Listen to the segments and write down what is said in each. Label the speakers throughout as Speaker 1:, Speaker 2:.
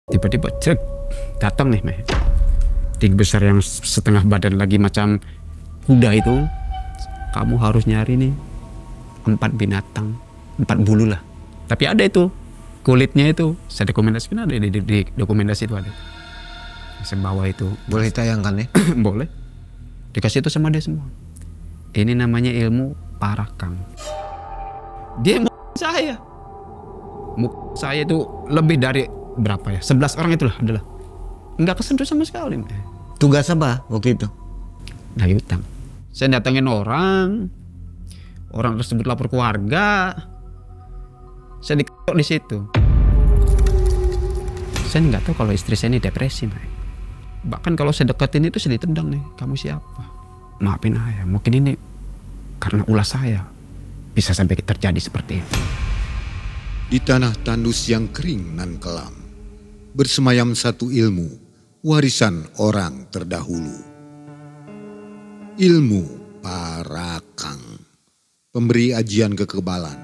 Speaker 1: Tiba-tiba cek datang nih meh. Tiga besar yang setengah badan lagi macam kuda itu. Kamu harus nyari nih 4 binatang, 4 bulu lah. Tapi ada itu kulitnya itu. Saya dokumentasikan ada di dokumentasi itu ada. Saya bawa itu.
Speaker 2: Boleh ditayangkan ya?
Speaker 1: Boleh. Dikasih itu sama dia semua. Ini namanya ilmu parakang. Dia mau saya. Saya itu lebih dari berapa ya? 11 orang itulah adalah. Enggak kesentuh sama sekali.
Speaker 2: Tugas apa waktu itu?
Speaker 1: Nagih utang. Saya datangin orang tersebut lapor ke warga. Saya diketok di situ. Saya nggak tahu kalau istri saya ini depresi, Mai. Bahkan kalau saya deketin itu saya ditendang nih. Kamu siapa? Maafin saya. Mungkin ini karena ulah saya bisa sampai terjadi seperti itu.
Speaker 3: Di tanah tandus yang kering nan kelam, bersemayam satu ilmu, warisan orang terdahulu. Ilmu parakang, pemberi ajian kekebalan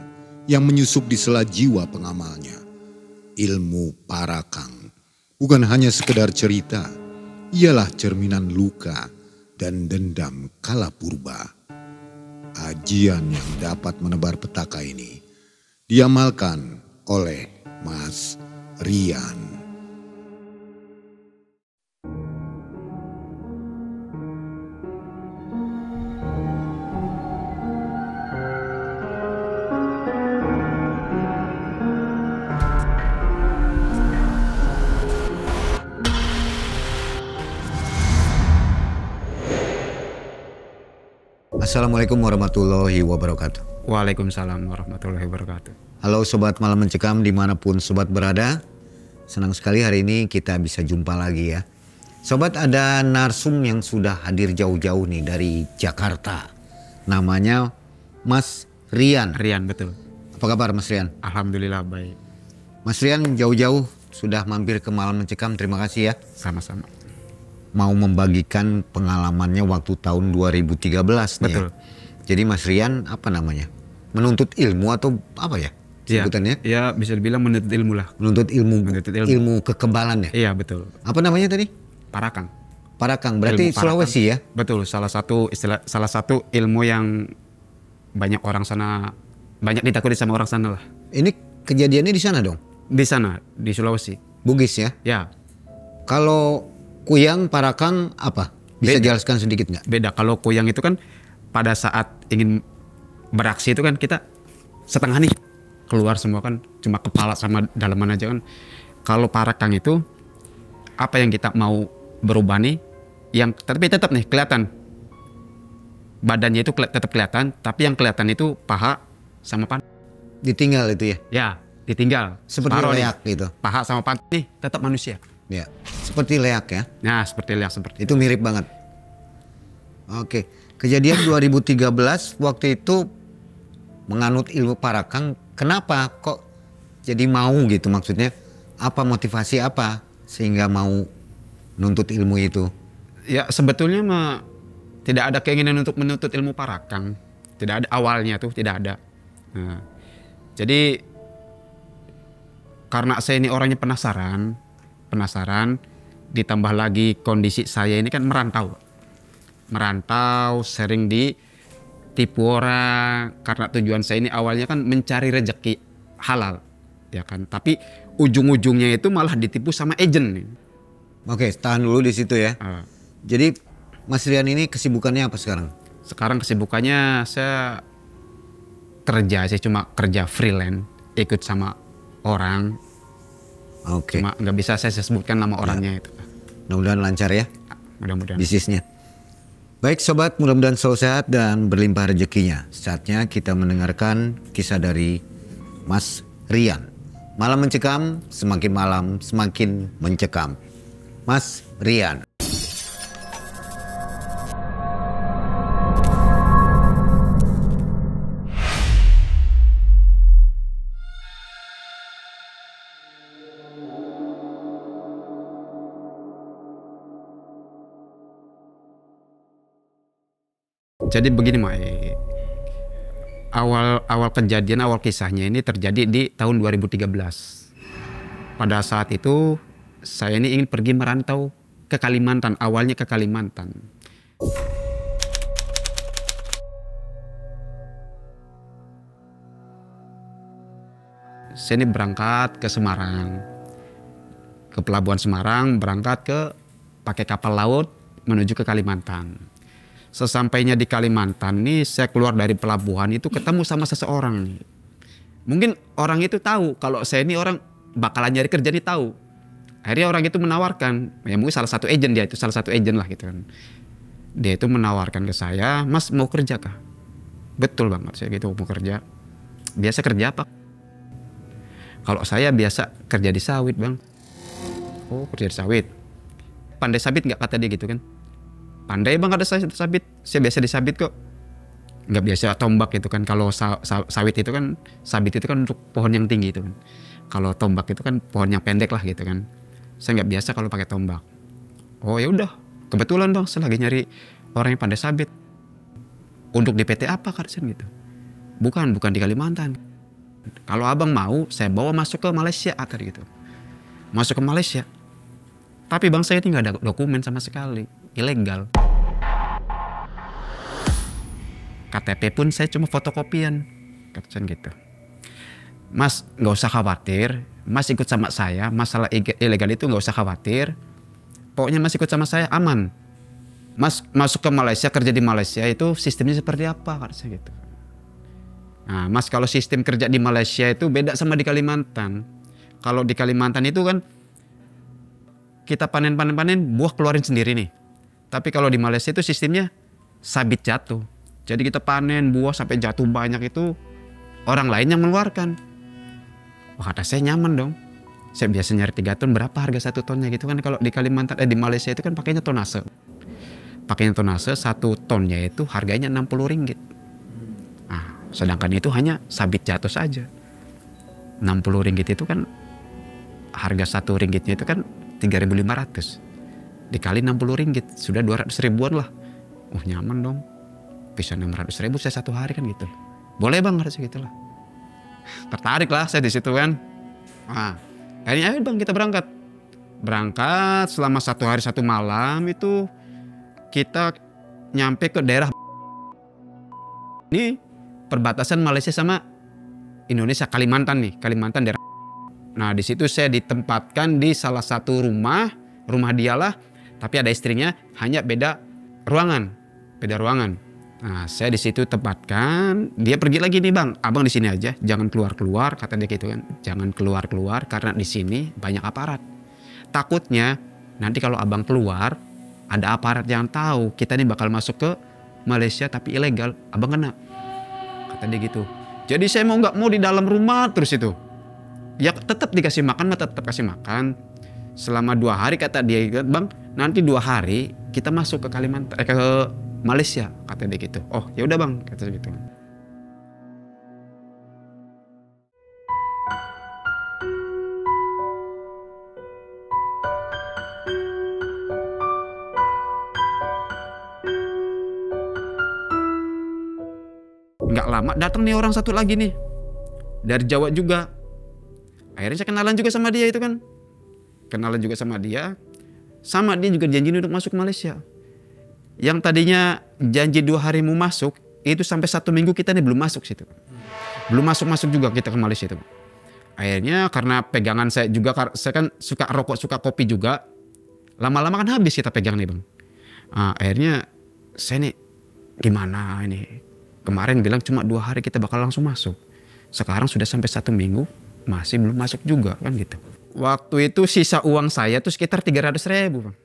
Speaker 3: yang menyusup di sela jiwa pengamalnya. Ilmu parakang bukan hanya sekedar cerita, ialah cerminan luka dan dendam kala purba. Ajian yang dapat menebar petaka ini diamalkan oleh Mas Rian.
Speaker 2: Assalamualaikum warahmatullahi wabarakatuh.
Speaker 1: Waalaikumsalam warahmatullahi wabarakatuh.
Speaker 2: Halo Sobat Malam Mencekam dimanapun Sobat berada. Senang sekali hari ini kita bisa jumpa lagi ya. Sobat, ada narsum yang sudah hadir jauh-jauh nih dari Jakarta. Namanya Mas Rian.
Speaker 1: Rian, betul.
Speaker 2: Apa kabar Mas Rian?
Speaker 1: Alhamdulillah baik.
Speaker 2: Mas Rian jauh-jauh sudah mampir ke Malam Mencekam, terima kasih ya.
Speaker 1: Sama-sama.
Speaker 2: Mau membagikan pengalamannya waktu tahun 2013 nih.
Speaker 1: Betul.
Speaker 2: Ya. Jadi Mas Rian apa namanya? Menuntut ilmu atau apa ya sebutannya?
Speaker 1: Ya bisa dibilang menuntut ilmu lah.
Speaker 2: Menuntut ilmu. Ilmu kekebalan ya?
Speaker 1: Iya betul.
Speaker 2: Apa namanya tadi?
Speaker 1: Parakang.
Speaker 2: Parakang, berarti
Speaker 1: Ilmu parakang.
Speaker 2: Sulawesi ya?
Speaker 1: Betul, salah satu ilmu yang banyak orang sana, banyak ditakuti sama orang sana lah.
Speaker 2: Ini kejadiannya di sana dong?
Speaker 1: Di sana, di Sulawesi.
Speaker 2: Bugis ya?
Speaker 1: Ya.
Speaker 2: Kalau kuyang, parakang apa? Bisa
Speaker 1: Beda.
Speaker 2: jelaskan sedikit nggak?
Speaker 1: Beda, kalau kuyang itu kan pada saat ingin beraksi itu kan kita setengah nih keluar semua kan, cuma kepala sama dalaman aja kan. Kalau parakang itu apa yang kita mau berubah nih, yang tapi tetap nih kelihatan badannya itu tetap kelihatan, tapi yang kelihatan itu paha sama pantat.
Speaker 2: Ditinggal itu ya?
Speaker 1: Ya, ditinggal.
Speaker 2: Seperti
Speaker 1: Separuh
Speaker 2: leak
Speaker 1: nih.
Speaker 2: gitu?
Speaker 1: Paha sama pantat nih tetap manusia.
Speaker 2: Ya, seperti leak ya?
Speaker 1: Nah, seperti leak seperti
Speaker 2: Itu mirip banget. Oke, kejadian 2013 waktu itu menganut ilmu parakang. Kenapa kok jadi mau gitu, maksudnya apa motivasi apa sehingga mau nuntut ilmu itu?
Speaker 1: Ya sebetulnya mah tidak ada keinginan untuk menuntut ilmu parakang. Tidak ada awalnya tuh, tidak ada. Nah, jadi karena saya ini orangnya penasaran ditambah lagi kondisi saya ini kan merantau sering ditipu orang, karena tujuan saya ini awalnya kan mencari rezeki halal ya kan, tapi ujung-ujungnya itu malah ditipu sama agent.
Speaker 2: Oke, tahan dulu di situ ya. Jadi Mas Rian ini kesibukannya apa sekarang?
Speaker 1: Sekarang kesibukannya saya cuma kerja freelance, ikut sama orang.
Speaker 2: Oke.
Speaker 1: Cuma nggak bisa saya sebutkan nama orangnya itu.
Speaker 2: Mudah-mudahan lancar ya
Speaker 1: Mudah-mudahan.
Speaker 2: bisnisnya. Baik Sobat, mudah-mudahan selalu sehat dan berlimpah rezekinya. Saatnya kita mendengarkan kisah dari Mas Rian. Malam Mencekam, semakin malam semakin mencekam. Mas Rian.
Speaker 1: Jadi begini Mai, awal kejadian, awal kisahnya ini terjadi di tahun 2013. Pada saat itu saya ini ingin pergi merantau ke Kalimantan, awalnya ke Kalimantan. Saya ini berangkat ke Semarang, ke pelabuhan Semarang, berangkat ke pakai kapal laut menuju ke Kalimantan. Sesampainya di Kalimantan nih, saya keluar dari pelabuhan itu ketemu sama seseorang nih. Mungkin orang itu tahu kalau saya ini orang bakalan nyari kerja nih, tahu. Akhirnya orang itu menawarkan, ya mungkin salah satu agent, dia itu salah satu agent lah gitu kan. Dia itu menawarkan ke saya, "Mas mau kerja kah?" Betul banget, saya gitu, mau kerja. Biasa kerja apa? Kalau saya biasa kerja di sawit, Bang. Oh, kerja di sawit. Pandai sabit nggak, kata dia gitu kan. Pandai Bang, ada sabit. Saya biasa di sabit kok. Nggak biasa tombak gitu kan. Kalau sawit itu kan, sabit itu kan untuk pohon yang tinggi itu kan. Kalau tombak itu kan pohon yang pendek lah gitu kan. Saya nggak biasa kalau pakai tombak. Oh ya udah, kebetulan Bang, saya lagi nyari orang yang pandai sabit. Untuk di PT apa kan gitu? Bukan di Kalimantan. Kalau abang mau, saya bawa masuk ke Malaysia, kata gitu. Masuk ke Malaysia. Tapi bang, saya ini nggak ada dokumen sama sekali, ilegal. KTP pun saya cuma fotokopian, kata gitu. Mas, nggak usah khawatir. Mas ikut sama saya, masalah ilegal itu nggak usah khawatir. Pokoknya Mas ikut sama saya aman. Mas masuk ke Malaysia, kerja di Malaysia itu sistemnya seperti apa, kata saya gitu. Nah, Mas, kalau sistem kerja di Malaysia itu beda sama di Kalimantan. Kalau di Kalimantan itu kan kita panen buah keluarin sendiri nih. Tapi kalau di Malaysia itu sistemnya sabit jatuh. Jadi kita panen buah sampai jatuh banyak itu orang lain yang mengeluarkan. Wah, kata saya nyaman dong. Saya biasa nyari 3 ton, berapa harga 1 tonnya gitu kan. Kalau di Kalimantan, di Malaysia itu kan pakainya tonase. Pakainya tonase 1 tonnya itu harganya Rp60. Nah, sedangkan itu hanya sabit jatuh saja. Rp60 itu kan harga Rp1 itu kan 3.500. Dikali Rp60 sudah 200 ribuan lah. Nyaman dong. Bisa 600 ribu saya 1 hari kan gitu. Boleh bang, harus gitu lah. Tertarik lah saya di situ kan. Nah, akhirnya ayo bang, kita berangkat. Berangkat selama 1 hari 1 malam itu kita nyampe ke daerah ini perbatasan Malaysia sama Indonesia, Kalimantan nih, Kalimantan daerah. Nah, di situ saya ditempatkan di salah satu rumah dialah, tapi ada istrinya, hanya beda ruangan. Nah, saya di situ tempatkan, dia pergi lagi nih bang, abang di sini aja, jangan keluar, kata dia gitu kan, jangan keluar karena di sini banyak aparat. Takutnya nanti kalau abang keluar, ada aparat yang tahu kita nih bakal masuk ke Malaysia tapi ilegal, abang kena, kata dia gitu. Jadi saya mau nggak mau di dalam rumah terus itu. Ya tetap dikasih makan, tetap kasih makan. Selama 2 hari kata dia, bang, nanti 2 hari kita masuk ke Kalimantan, ke Malaysia, kata dia gitu. Oh ya udah bang, kata dia gitu. Nggak lama datang nih orang satu lagi nih dari Jawa juga. Akhirnya saya kenalan juga sama dia itu kan. Sama dia juga janji untuk masuk ke Malaysia. Yang tadinya janji 2 hari mau masuk, itu sampai 1 minggu kita nih belum masuk situ. Belum masuk juga kita ke Malaysia itu. Akhirnya karena pegangan saya juga, saya kan suka rokok, suka kopi juga. Lama-lama kan habis kita pegang nih bang. Nah, akhirnya saya nih gimana ini. Kemarin bilang cuma 2 hari kita bakal langsung masuk. Sekarang sudah sampai 1 minggu, masih belum masuk juga kan gitu. Waktu itu sisa uang saya tuh sekitar 300 ribu bang.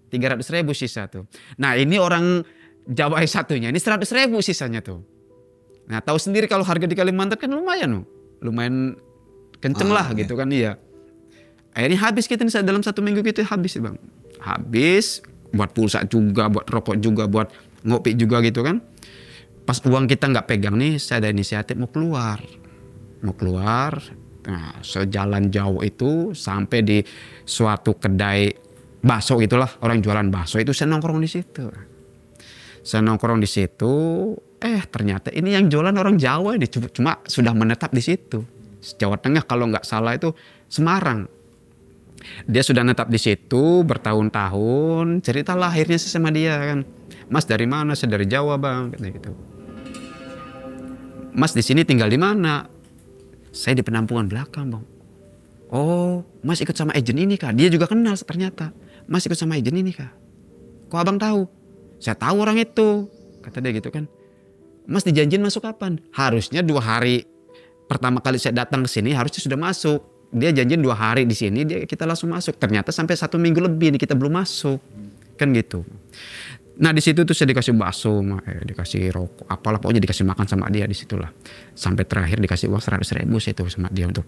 Speaker 1: 300 ribu sisa tuh. Nah ini orang Jawa yang satunya, ini 100 ribu sisanya tuh. Nah tahu sendiri kalau harga di Kalimantan kan lumayan loh. Lumayan kenceng lah
Speaker 2: iya.
Speaker 1: gitu kan, iya. Akhirnya habis kita dalam 1 minggu gitu habis bang. Habis buat pulsa juga, buat rokok juga, buat ngopi juga gitu kan. Pas uang kita nggak pegang nih, saya ada inisiatif mau keluar. Nah, sejalan jauh itu sampai di suatu kedai bakso gitulah, orang jualan bakso itu saya nongkrong di situ. Ternyata ini yang jualan orang Jawa ini, cuma sudah menetap di situ. Jawa Tengah kalau nggak salah itu Semarang. Dia sudah netap di situ bertahun-tahun. Ceritalah akhirnya saya sama dia kan. Mas dari mana? Saya dari Jawa bang. Katanya gitu. Mas di sini tinggal di mana? Saya di penampungan belakang bang. Oh, Mas ikut sama agen ini kah? Dia juga kenal ternyata. Mas ikut sama agen ini kah? Kok abang tahu? Saya tahu orang itu. Kata dia gitu kan. Mas dijanjiin masuk kapan? Harusnya 2 hari pertama kali saya datang ke sini harusnya sudah masuk. Dia janjiin 2 hari di sini, kita langsung masuk. Ternyata sampai 1 minggu lebih nih kita belum masuk, kan gitu. Nah di situ tuh saya dikasih bakso, dikasih rokok, apalah pokoknya dikasih makan sama dia di situlah. Sampai terakhir dikasih uang 100.000 itu sama dia untuk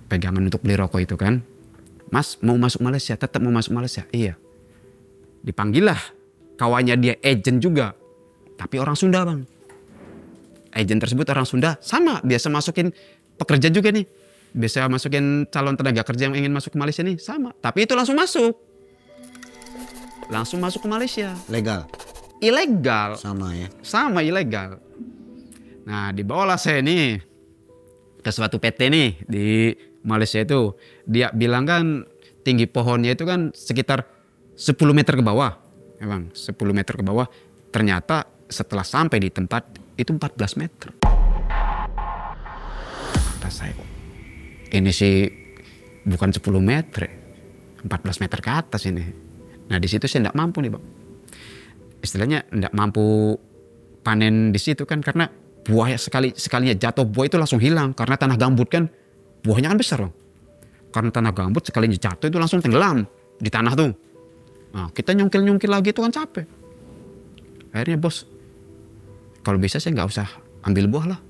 Speaker 1: pegangan untuk beli rokok itu kan. Mas mau masuk Malaysia, tetap mau masuk Malaysia? Iya. Dipanggil lah kawannya dia, agent juga, tapi orang Sunda bang. Agent tersebut orang Sunda, sama biasa masukin pekerja juga nih. Biasa masukin calon tenaga kerja yang ingin masuk ke Malaysia nih, sama. Tapi itu langsung masuk. Langsung masuk ke Malaysia.
Speaker 2: Legal?
Speaker 1: Ilegal.
Speaker 2: Sama ya?
Speaker 1: Sama ilegal. Nah dibawalah saya nih ke suatu PT nih di Malaysia itu. Dia bilang kan tinggi pohonnya itu kan sekitar 10 meter ke bawah. Emang 10 meter ke bawah. Ternyata setelah sampai di tempat itu 14 meter. Kata saya, ini sih bukan 10 meter, 14 meter ke atas ini. Nah di situ saya tidak mampu nih bang. Istilahnya tidak mampu panen di situ kan karena buah sekalinya jatuh buah itu langsung hilang karena tanah gambut kan buahnya kan besar bang. Karena tanah gambut sekalinya jatuh itu langsung tenggelam di tanah tuh. Nah kita nyungkil lagi itu kan capek. Akhirnya bos, kalau bisa saya nggak usah ambil buah lah,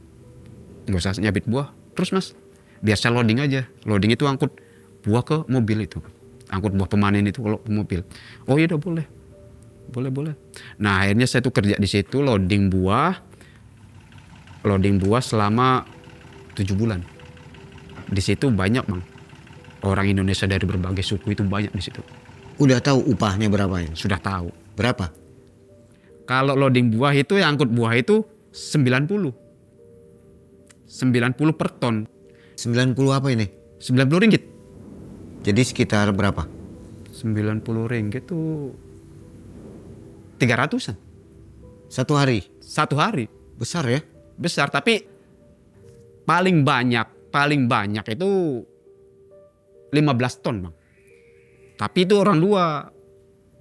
Speaker 1: nggak usah nyabit buah. Terus mas, biar saya loading aja. Loading itu angkut buah ke mobil itu, angkut buah pemanen itu kalau ke mobil. Oh iya udah boleh, boleh. Nah akhirnya saya tuh kerja di situ loading buah selama 7 bulan. Di situ banyak bang, orang Indonesia dari berbagai suku itu banyak di situ.
Speaker 2: Udah tahu upahnya berapa ya?
Speaker 1: Sudah tahu.
Speaker 2: Berapa?
Speaker 1: Kalau loading buah itu, yang angkut buah itu 90 per ton.
Speaker 2: 90 apa ini?
Speaker 1: 90 ringgit.
Speaker 2: Jadi sekitar berapa?
Speaker 1: 90 ringgit itu 300-an.
Speaker 2: Satu hari?
Speaker 1: Satu hari.
Speaker 2: Besar ya?
Speaker 1: Besar, tapi paling banyak itu 15 ton bang. Tapi itu orang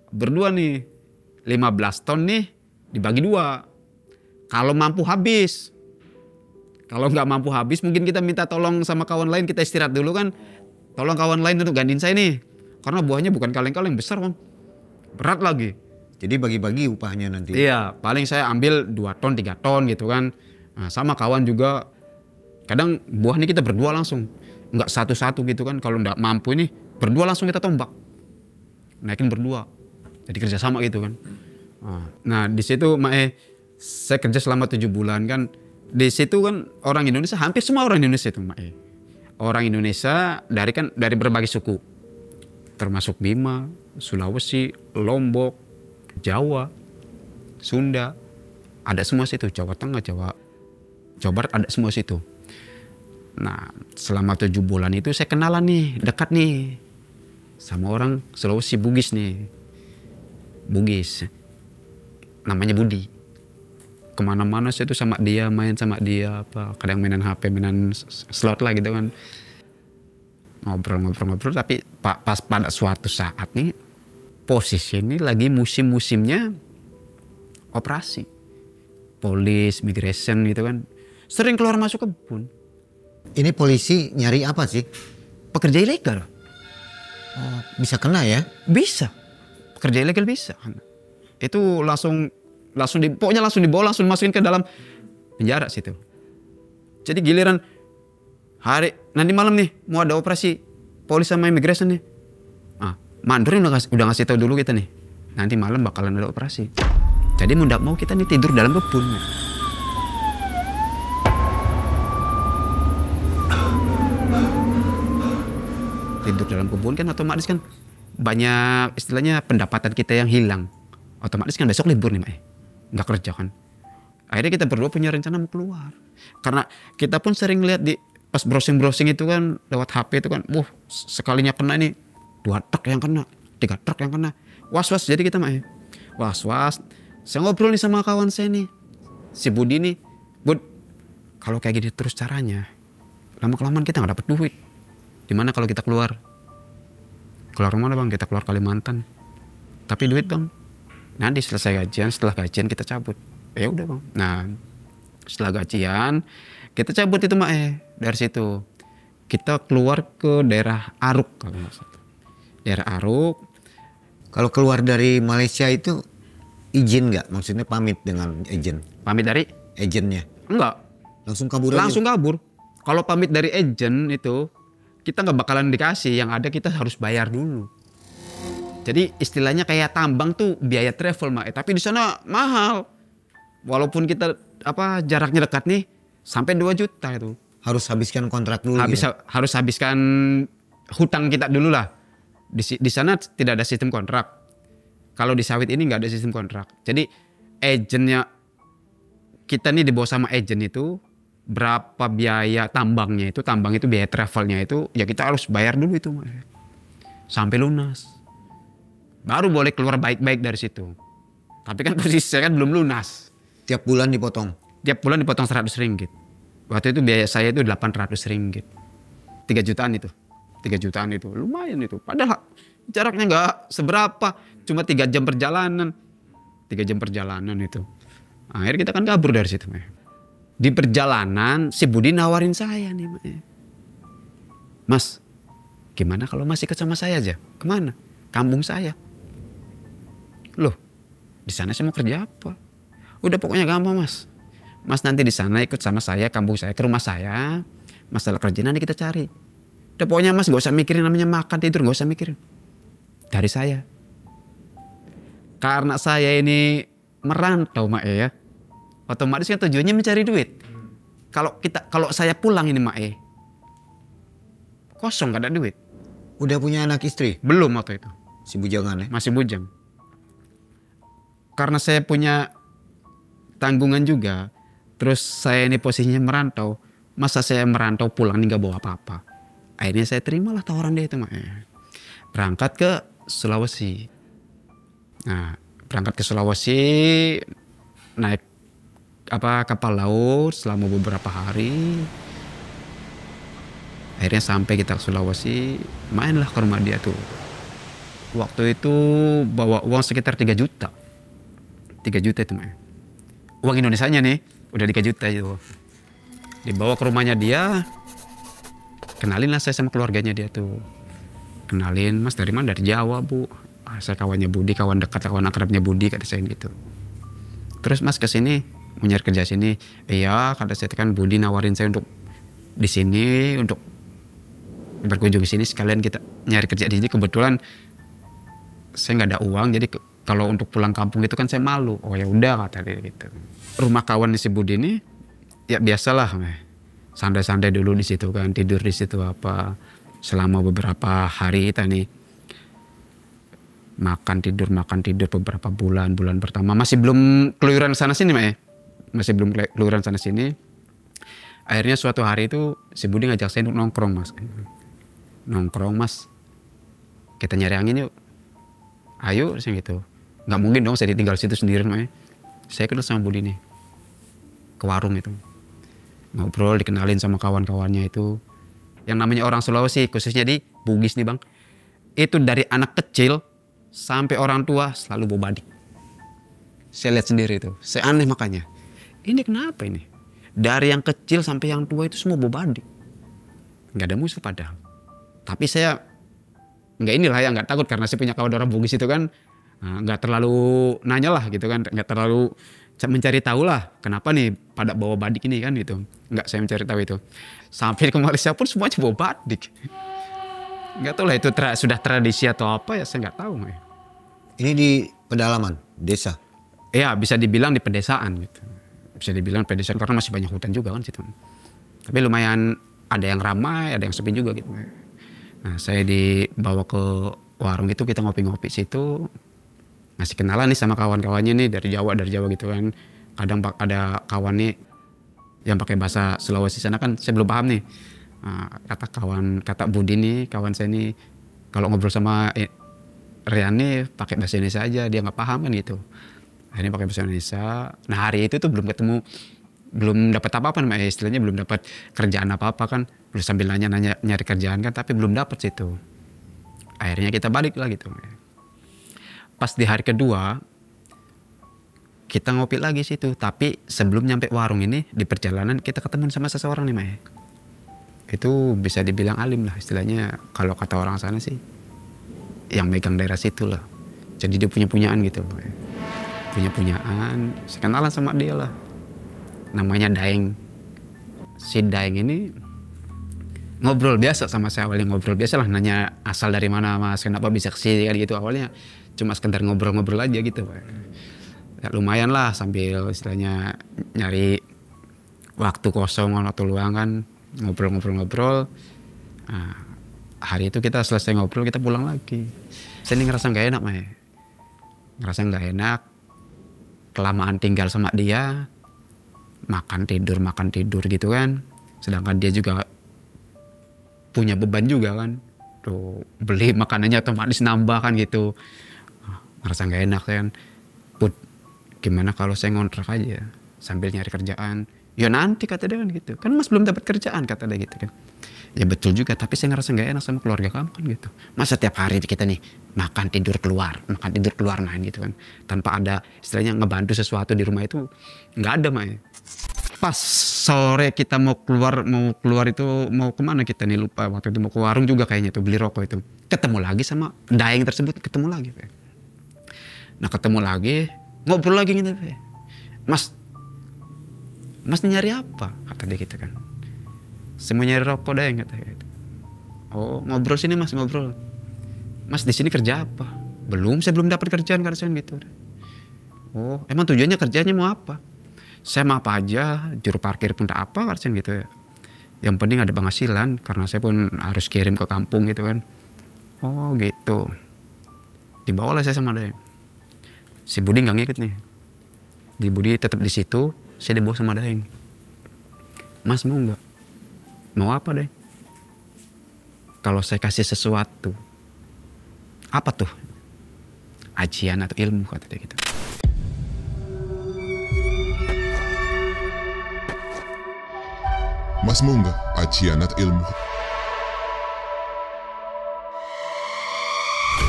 Speaker 1: berdua nih. 15 ton nih dibagi 2. Kalau mampu habis. Kalau nggak mampu habis mungkin kita minta tolong sama kawan lain, kita istirahat dulu kan. Tolong kawan lain untuk gantiin saya nih. Karena buahnya bukan kaleng-kaleng, besar bang. Berat lagi.
Speaker 2: Jadi bagi-bagi upahnya nanti?
Speaker 1: Iya, paling saya ambil 2 ton, 3 ton gitu kan. Nah, sama kawan juga. Kadang buah ini kita berdua langsung. Nggak satu-satu gitu kan. Kalau nggak mampu ini, berdua langsung kita tombak. Naikin berdua. Jadi kerjasama gitu kan. Nah di situ saya kerja selama 7 bulan kan. Di situ kan orang Indonesia, hampir semua orang Indonesia itu orang Indonesia dari berbagai suku. Termasuk Bima, Sulawesi, Lombok, Jawa, Sunda. Ada semua situ. Jawa Tengah, Jawa Barat, ada semua situ. Nah selama 7 bulan itu saya kenalan nih, dekat nih sama orang Sulawesi, Bugis nih. Bugis, namanya Budi. Kemana-mana saya tuh sama dia, main sama dia, kadang mainan HP, mainan slot lah gitu kan. Ngobrol. Tapi pas pada suatu saat nih, posisi ini lagi musim-musimnya operasi. Polis, migration gitu kan. Sering keluar masuk kebun.
Speaker 2: Ini polisi nyari apa sih?
Speaker 1: Pekerja ilegal.
Speaker 2: Oh, bisa kena ya?
Speaker 1: Bisa. Pekerja ilegal bisa. Itu pokoknya langsung dibawa, langsung dimasukin ke dalam penjara situ. Jadi giliran nanti malam nih mau ada operasi polis sama immigration nih. Mandur udah ngasih tahu dulu kita nih. Nanti malam bakalan ada operasi. Jadi mau kita nih tidur dalam kebun. Tidur dalam kebun kan otomatis kan banyak istilahnya pendapatan kita yang hilang. Otomatis kan besok libur nih nggak kerja kan. Akhirnya kita berdua punya rencana mau keluar. Karena kita pun sering lihat pas browsing itu kan lewat HP itu kan, sekalinya kena ini 2 truk yang kena, 3 truk yang kena. Was-was jadi kita mah. Was-was. Saya ngobrol nih sama kawan saya nih, si Budi nih. Bud, kalau kayak gini terus caranya, lama-kelamaan kita nggak dapet duit. Dimana kalau kita keluar? Keluar mana bang? Kita keluar Kalimantan. Tapi duit bang, nanti selesai gajian, setelah gajian kita cabut. Ya udah bang. Nah, setelah gajian kita cabut itu mak dari situ. Kita keluar ke daerah Aruk kalau nggak salah. Daerah Aruk.
Speaker 2: Kalau keluar dari Malaysia itu izin nggak? Maksudnya pamit dengan agent?
Speaker 1: Pamit dari?
Speaker 2: Agentnya?
Speaker 1: Enggak.
Speaker 2: Langsung kabur aja?
Speaker 1: Langsung kabur. Kalau pamit dari agent itu, kita nggak bakalan dikasih. Yang ada kita harus bayar dulu. Jadi istilahnya kayak tambang tuh biaya travel mak. Tapi di sana mahal. Walaupun kita jaraknya dekat nih, sampai 2 juta itu.
Speaker 2: Harus habiskan kontrak dulu.
Speaker 1: Harus habiskan hutang kita dulu lah. Di sana tidak ada sistem kontrak. Kalau di sawit ini nggak ada sistem kontrak. Jadi agentnya kita nih dibawa sama agent itu, berapa biaya tambangnya itu, tambang itu biaya travelnya itu, ya kita harus bayar dulu itu sampai lunas. Baru boleh keluar baik-baik dari situ. Tapi kan posisi saya kan belum lunas.
Speaker 2: Tiap bulan dipotong?
Speaker 1: Tiap bulan dipotong 100 ringgit. Waktu itu biaya saya itu 800 ringgit. 3 jutaan itu. 3 jutaan itu. Lumayan itu. Padahal jaraknya nggak seberapa. Cuma 3 jam perjalanan. 3 jam perjalanan itu. Akhirnya kita kan kabur dari situ. Di perjalanan si Budi nawarin saya nih. Mas, gimana kalau Mas ikut sama saya aja? Kemana? Kampung saya. Loh, di sana saya mau kerja apa? Udah pokoknya gampang Mas. Mas nanti di sana ikut sama saya, kampung saya, ke rumah saya. Masalah kerja nanti kita cari. Udah pokoknya Mas gak usah mikirin namanya makan, tidur, gak usah mikirin. Dari saya. Karena saya ini merantau mak ya. Otomatis kan tujuannya mencari duit. Kalau saya pulang ini mak kosong gak ada duit.
Speaker 2: Udah punya anak istri?
Speaker 1: Belum waktu itu.
Speaker 2: Si bujangan ya?
Speaker 1: Masih bujang. Karena saya punya tanggungan juga. Terus saya ini posisinya merantau. Masa saya merantau pulang nih gak bawa apa-apa. Akhirnya saya terimalah tawaran dia itu mak. Berangkat ke Sulawesi. Nah, berangkat ke Sulawesi, naik kapal laut selama beberapa hari. Akhirnya sampai kita ke Sulawesi, mainlah ke rumah dia tuh. Waktu itu bawa uang sekitar 3 juta. 3 juta itu mak. Uang Indonesianya nih udah 3 juta itu. Dibawa ke rumahnya dia. Kenalin lah saya sama keluarganya dia tuh. Kenalin, Mas dari mana? Dari Jawa bu. Saya kawannya Budi, kawan dekat, kawan akrabnya Budi kata saya gitu. Terus Mas kesini mau nyari kerja sini? Iya kata saya kan Budi nawarin saya untuk di sini untuk berkunjung ke sini sekalian kita nyari kerja di sini. Kebetulan saya nggak ada uang jadi kalau untuk pulang kampung itu kan saya malu. Oh ya udah kata dia gitu. Rumah kawan si Budi ini ya biasalah, santai-santai dulu di situ kan, tidur di situ apa selama beberapa hari kita nih makan tidur beberapa bulan pertama masih belum keluyuran sana sini masih belum keluyuran sana sini. Akhirnya suatu hari itu si Budi ngajak saya untuk nongkrong mas kita nyari angin yuk, ayo saya gitu. Nggak mungkin dong saya ditinggal situ sendirian saya kenal sama Budi nih ke warung itu, ngobrol, dikenalin sama kawan-kawannya itu yang namanya orang Sulawesi khususnya di Bugis nih bang. Itu dari anak kecil sampai orang tua selalu bawa badik. Saya lihat sendiri itu, saya aneh makanya. Ini kenapa ini? Dari yang kecil sampai yang tua itu semua bawa badik. Nggak ada musuh padahal. Tapi saya nggak takut karena saya punya kawan orang Bugis itu kan. Nggak terlalu nanya lah gitu kan. Nggak terlalu mencari tahu lah kenapa nih pada bawa badik ini kan gitu. Nggak saya mencari tahu itu. Sampai ke Malaysia pun semuanya bawa badik. Nggak tahu lah itu sudah tradisi atau apa ya saya nggak tahu.
Speaker 2: Ini di pedalaman, desa?
Speaker 1: Ya bisa dibilang di pedesaan gitu. Bisa dibilang pedesaan karena masih banyak hutan juga kan situ. Tapi lumayan ada yang ramai, ada yang sepi juga gitu. Nah saya dibawa ke warung itu kita ngopi-ngopi situ. Masih kenalan nih sama kawan-kawannya nih dari Jawa gitu kan. Kadang ada kawan nih yang pakai bahasa Sulawesi sana kan saya belum paham nih. Kata Budi nih, kawan saya nih Kalau ngobrol sama Rian nih pakai bahasa Indonesia aja, dia nggak paham kan gitu. Akhirnya pakai bahasa Indonesia. Nah hari itu tuh belum ketemu, belum dapat apa-apa namanya, istilahnya belum dapat kerjaan apa-apa kan. Belum sambil nanya-nanya nyari kerjaan kan, tapi belum dapat situ. Akhirnya kita balik lah gitu. Pas di hari kedua kita ngopi lagi situ, tapi sebelum nyampe warung ini di perjalanan kita ketemu sama seseorang nih Mae. Itu bisa dibilang alim lah istilahnya, kalau kata orang sana sih yang megang daerah situ lah. Jadi dia punya-punyaan gitu. Punya-punyaan, saya kenalan sama dia lah. Namanya Daeng. Si Daeng ini ngobrol biasa sama saya, awalnya ngobrol biasa lah, nanya asal dari mana Mas, kenapa bisa kesini kan gitu. Awalnya cuma sekedar ngobrol-ngobrol aja gitu. Ya, lumayan lah sambil istilahnya nyari waktu kosong, waktu luang kan, ngobrol-ngobrol-ngobrol. Nah, hari itu kita selesai ngobrol, kita pulang lagi. Saya ini ngerasa nggak enak Mae. Ngerasa nggak enak, kelamaan tinggal sama dia, makan tidur gitu kan. Sedangkan dia juga punya beban juga kan. Tuh, beli makanannya otomatis nambah kan gitu. Ngerasa nggak enak kan. Put, gimana kalau saya ngontrak aja sambil nyari kerjaan? Ya nanti kata dia kan gitu. Kan Mas belum dapat kerjaan kata dia gitu kan. Ya betul juga, tapi saya ngerasa nggak enak sama keluarga kamu kan gitu. Masa tiap hari kita nih makan tidur keluar main gitu kan. Tanpa ada istilahnya ngebantu sesuatu di rumah itu nggak ada Mae. Pas sore kita mau keluar itu mau kemana kita nih lupa, waktu itu mau ke warung juga kayaknya tuh beli rokok itu. Ketemu lagi sama Daeng tersebut, ketemu lagi. Nah ketemu lagi, ngobrol lagi gitu. Mas nyari apa? Kata dia gitu kan. Saya mau nyari rokok Daeng kata dia gitu. Oh ngobrol sini Mas, ngobrol. Mas di sini kerja apa? Belum, saya belum dapat kerjaan kata saya gitu. Oh emang tujuannya kerjanya mau apa? Saya mau apa aja, juru parkir pun tak apa kata saya gitu ya. Yang penting ada penghasilan, karena saya pun harus kirim ke kampung gitu kan. Oh gitu. Dibawalah saya sama Daeng. Si Budi nggak ngikut nih. Di Budi tetap di situ, saya dibawa sama Daeng. Mas mau nggak? Mau apa Daeng? Kalau saya kasih sesuatu, apa tuh? Ajian atau ilmu kata dia gitu.
Speaker 4: Mas mau nggak ajian atau ilmu?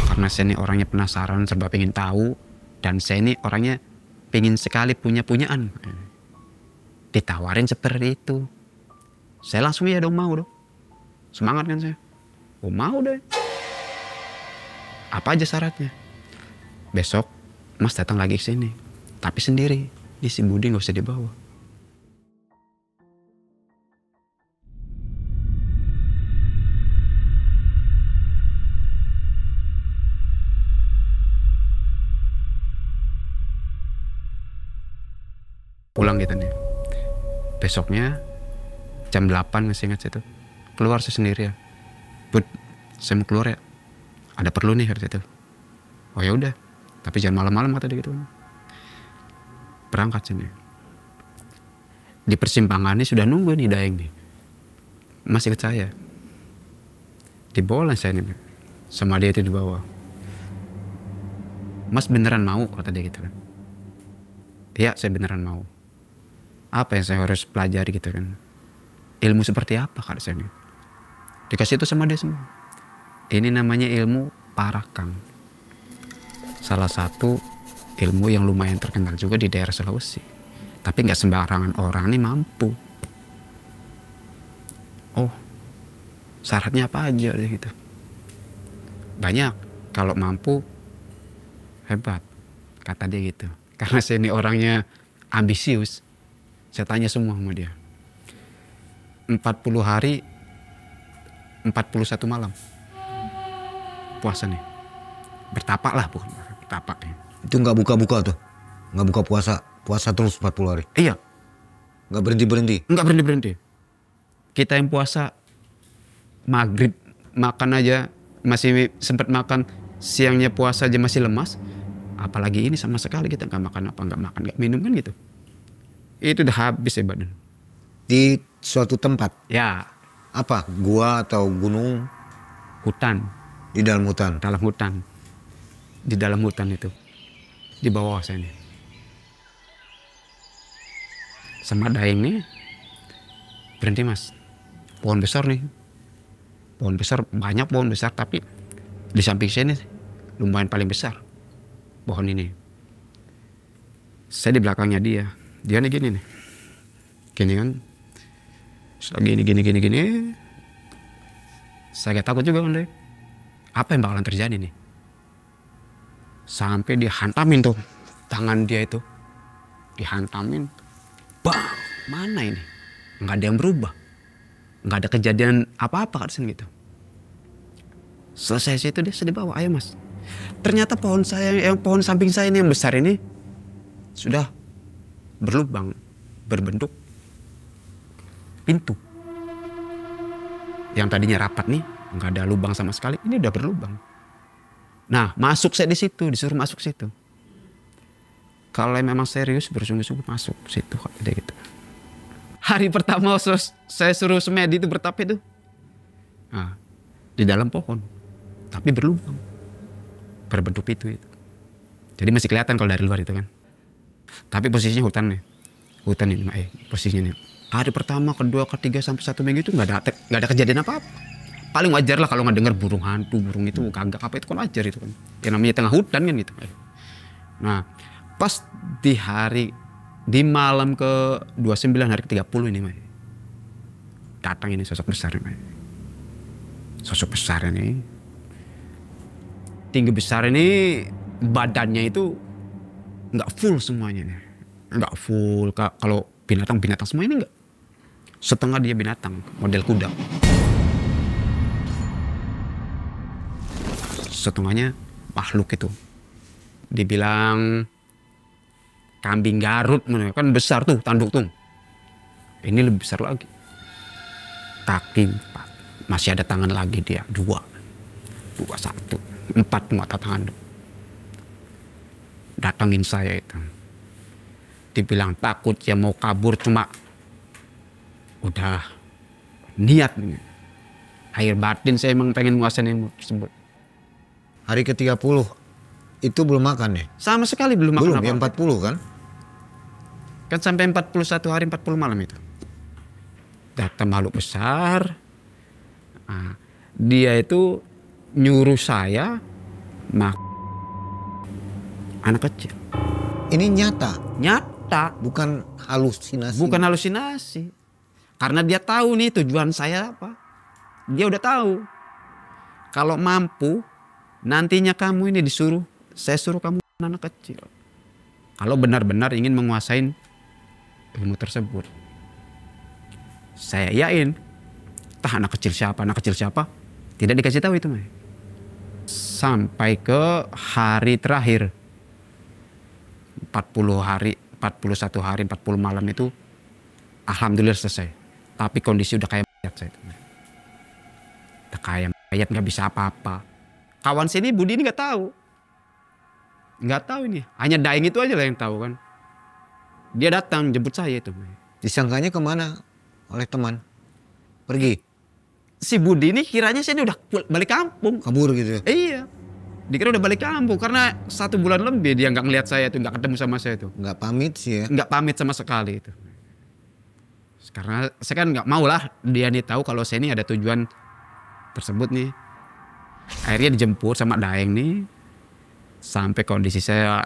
Speaker 1: Karena saya ini orangnya penasaran, serba pengen tahu, dan saya ini orangnya pengen sekali punyaan. Ditawarin seperti itu, saya langsung ya dong, mau dong. Semangat kan saya. Oh mau deh. Apa aja syaratnya? Besok Mas datang lagi ke sini, tapi sendiri. Di si Budi nggak usah dibawa. Pulang gitu nih. Besoknya jam 8 masih ingat situ. Keluar saya sendiri ya. Bud, saya mau keluar ya. Ada perlu nih kata itu. Oh ya udah. Tapi jangan malam-malam kata dia gitu. Berangkat sini. Di persimpangan ini sudah nunggu nih Daeng nih. Mas ikut saya. Dibawa lah saya nih. Sama dia itu dibawa. Mas beneran mau kata dia gitu kan. Iya saya beneran mau. Apa yang saya harus pelajari gitu kan. Ilmu seperti apa kata saya nih. Dikasih itu sama dia semua. Ini namanya ilmu parakang. Salah satu ilmu yang lumayan terkenal juga di daerah Sulawesi. Tapi nggak sembarangan orang nih mampu. Oh, syaratnya apa aja gitu. Banyak. Kalau mampu, hebat. Kata dia gitu. Karena saya ini orangnya ambisius. Saya tanya semua sama dia. 40 hari, 41 malam. Puasa nih. Bertapak lah, bukan bertapak nih.
Speaker 2: Itu nggak buka-buka tuh? Nggak buka puasa? Puasa terus 40 hari?
Speaker 1: Iya.
Speaker 2: Nggak berhenti-berhenti?
Speaker 1: Nggak berhenti-berhenti. Kita yang puasa, maghrib makan aja, masih sempat makan, siangnya puasa aja masih lemas. Apalagi ini sama sekali kita nggak makan apa, nggak makan, nggak minum kan gitu. Itu udah habis ya badan.
Speaker 2: Di suatu tempat?
Speaker 1: Ya.
Speaker 2: Apa? Gua atau gunung?
Speaker 1: Hutan.
Speaker 2: Di dalam hutan.
Speaker 1: Dalam hutan. Di dalam hutan itu. Di bawah saya nih. Sama Daeng nih. Berhenti mas. Pohon besar nih. Pohon besar, banyak pohon besar, tapi di samping saya nih lumayan paling besar pohon ini. Saya di belakangnya dia. Dia nih gini nih. Gini kan. Gini. Saya gak takut juga kan deh. Apa yang bakalan terjadi nih? Sampai dihantamin tuh tangan dia itu. Dihantamin. Bang, mana ini? Nggak ada yang berubah. Nggak ada kejadian apa-apa kan gitu. Selesai situ dia sedih bawa, ayo mas. Ternyata pohon samping saya ini yang besar ini sudah berlubang, berbentuk pintu. Yang tadinya rapat nih, nggak ada lubang sama sekali, ini udah berlubang. Nah, masuk saya di situ, disuruh masuk situ. Kalau memang serius, bersungguh-sungguh masuk situ, kayak gitu. Hari pertama saya suruh semedi itu bertapa itu, nah, di dalam pohon, tapi berlubang, berbentuk pintu itu. Jadi masih kelihatan kalau dari luar itu kan. Tapi posisinya hutan nih, hutan ini, posisinya nih. Hari pertama, kedua, ketiga sampai 1 minggu itu nggak ada kejadian apa-apa. Paling wajar lah kalau nggak dengar burung hantu, burung itu kagak apa itu kan wajar itu kan. Yang namanya tengah hutan kan gitu. Nah, pas di malam ke 29 hari ke 30 ini, datang ini sosok besar ini. Sosok besar ini, tinggi besar ini, badannya itu nggak full semuanya nih. Nggak full, kalau binatang semua ini enggak. Setengah dia binatang, model kuda. Setengahnya makhluk itu. Dibilang kambing Garut, kan besar tuh tanduk tuh. Ini lebih besar lagi. Kaki 4, masih ada tangan lagi dia 2, 1, 4 mata tangan. Datangin saya itu. Dibilang takut ya mau kabur, cuma udah niat nih. Air batin saya emang pengen nguasain ilmu tersebut.
Speaker 2: Hari ke-30 itu belum makan ya?
Speaker 1: Sama sekali belum makan
Speaker 2: Belum,
Speaker 1: apa-apa.
Speaker 2: ya 40 kan?
Speaker 1: Kan sampai 41 hari 40 malam itu. Datang makhluk besar. Nah, dia itu nyuruh saya anak kecil.
Speaker 2: Ini nyata?
Speaker 1: Nyata.
Speaker 2: Bukan halusinasi?
Speaker 1: Bukan halusinasi. Karena dia tahu nih tujuan saya apa. Dia udah tahu. Kalau mampu, nantinya kamu ini saya suruh kamu anak kecil. Kalau benar-benar ingin menguasai ilmu tersebut. Saya yakin. Entah anak kecil siapa, tidak dikasih tahu itu. Sampai ke hari terakhir. 41 hari, 40 malam itu alhamdulillah selesai. Tapi kondisi udah kayak mayat saya itu. Udah kayak mayat, nggak bisa apa-apa. Kawan sini Budi ini nggak tahu. Nggak tahu ini. Hanya Daeng itu aja lah yang tahu kan. Dia datang jemput saya itu.
Speaker 2: Disangkanya kemana oleh teman? Pergi?
Speaker 1: Si Budi ini kiranya saya ini udah balik kampung.
Speaker 2: Kabur gitu ya?
Speaker 1: Iya. Dikira udah balik kampung karena 1 bulan lebih dia nggak ngelihat saya itu, nggak ketemu sama saya itu.
Speaker 2: Nggak pamit sih ya?
Speaker 1: Nggak pamit sama sekali itu. Karena saya kan nggak mau lah dia nih tahu kalau saya ini ada tujuan tersebut nih. Akhirnya dijemput sama Daeng nih. Sampai kondisi saya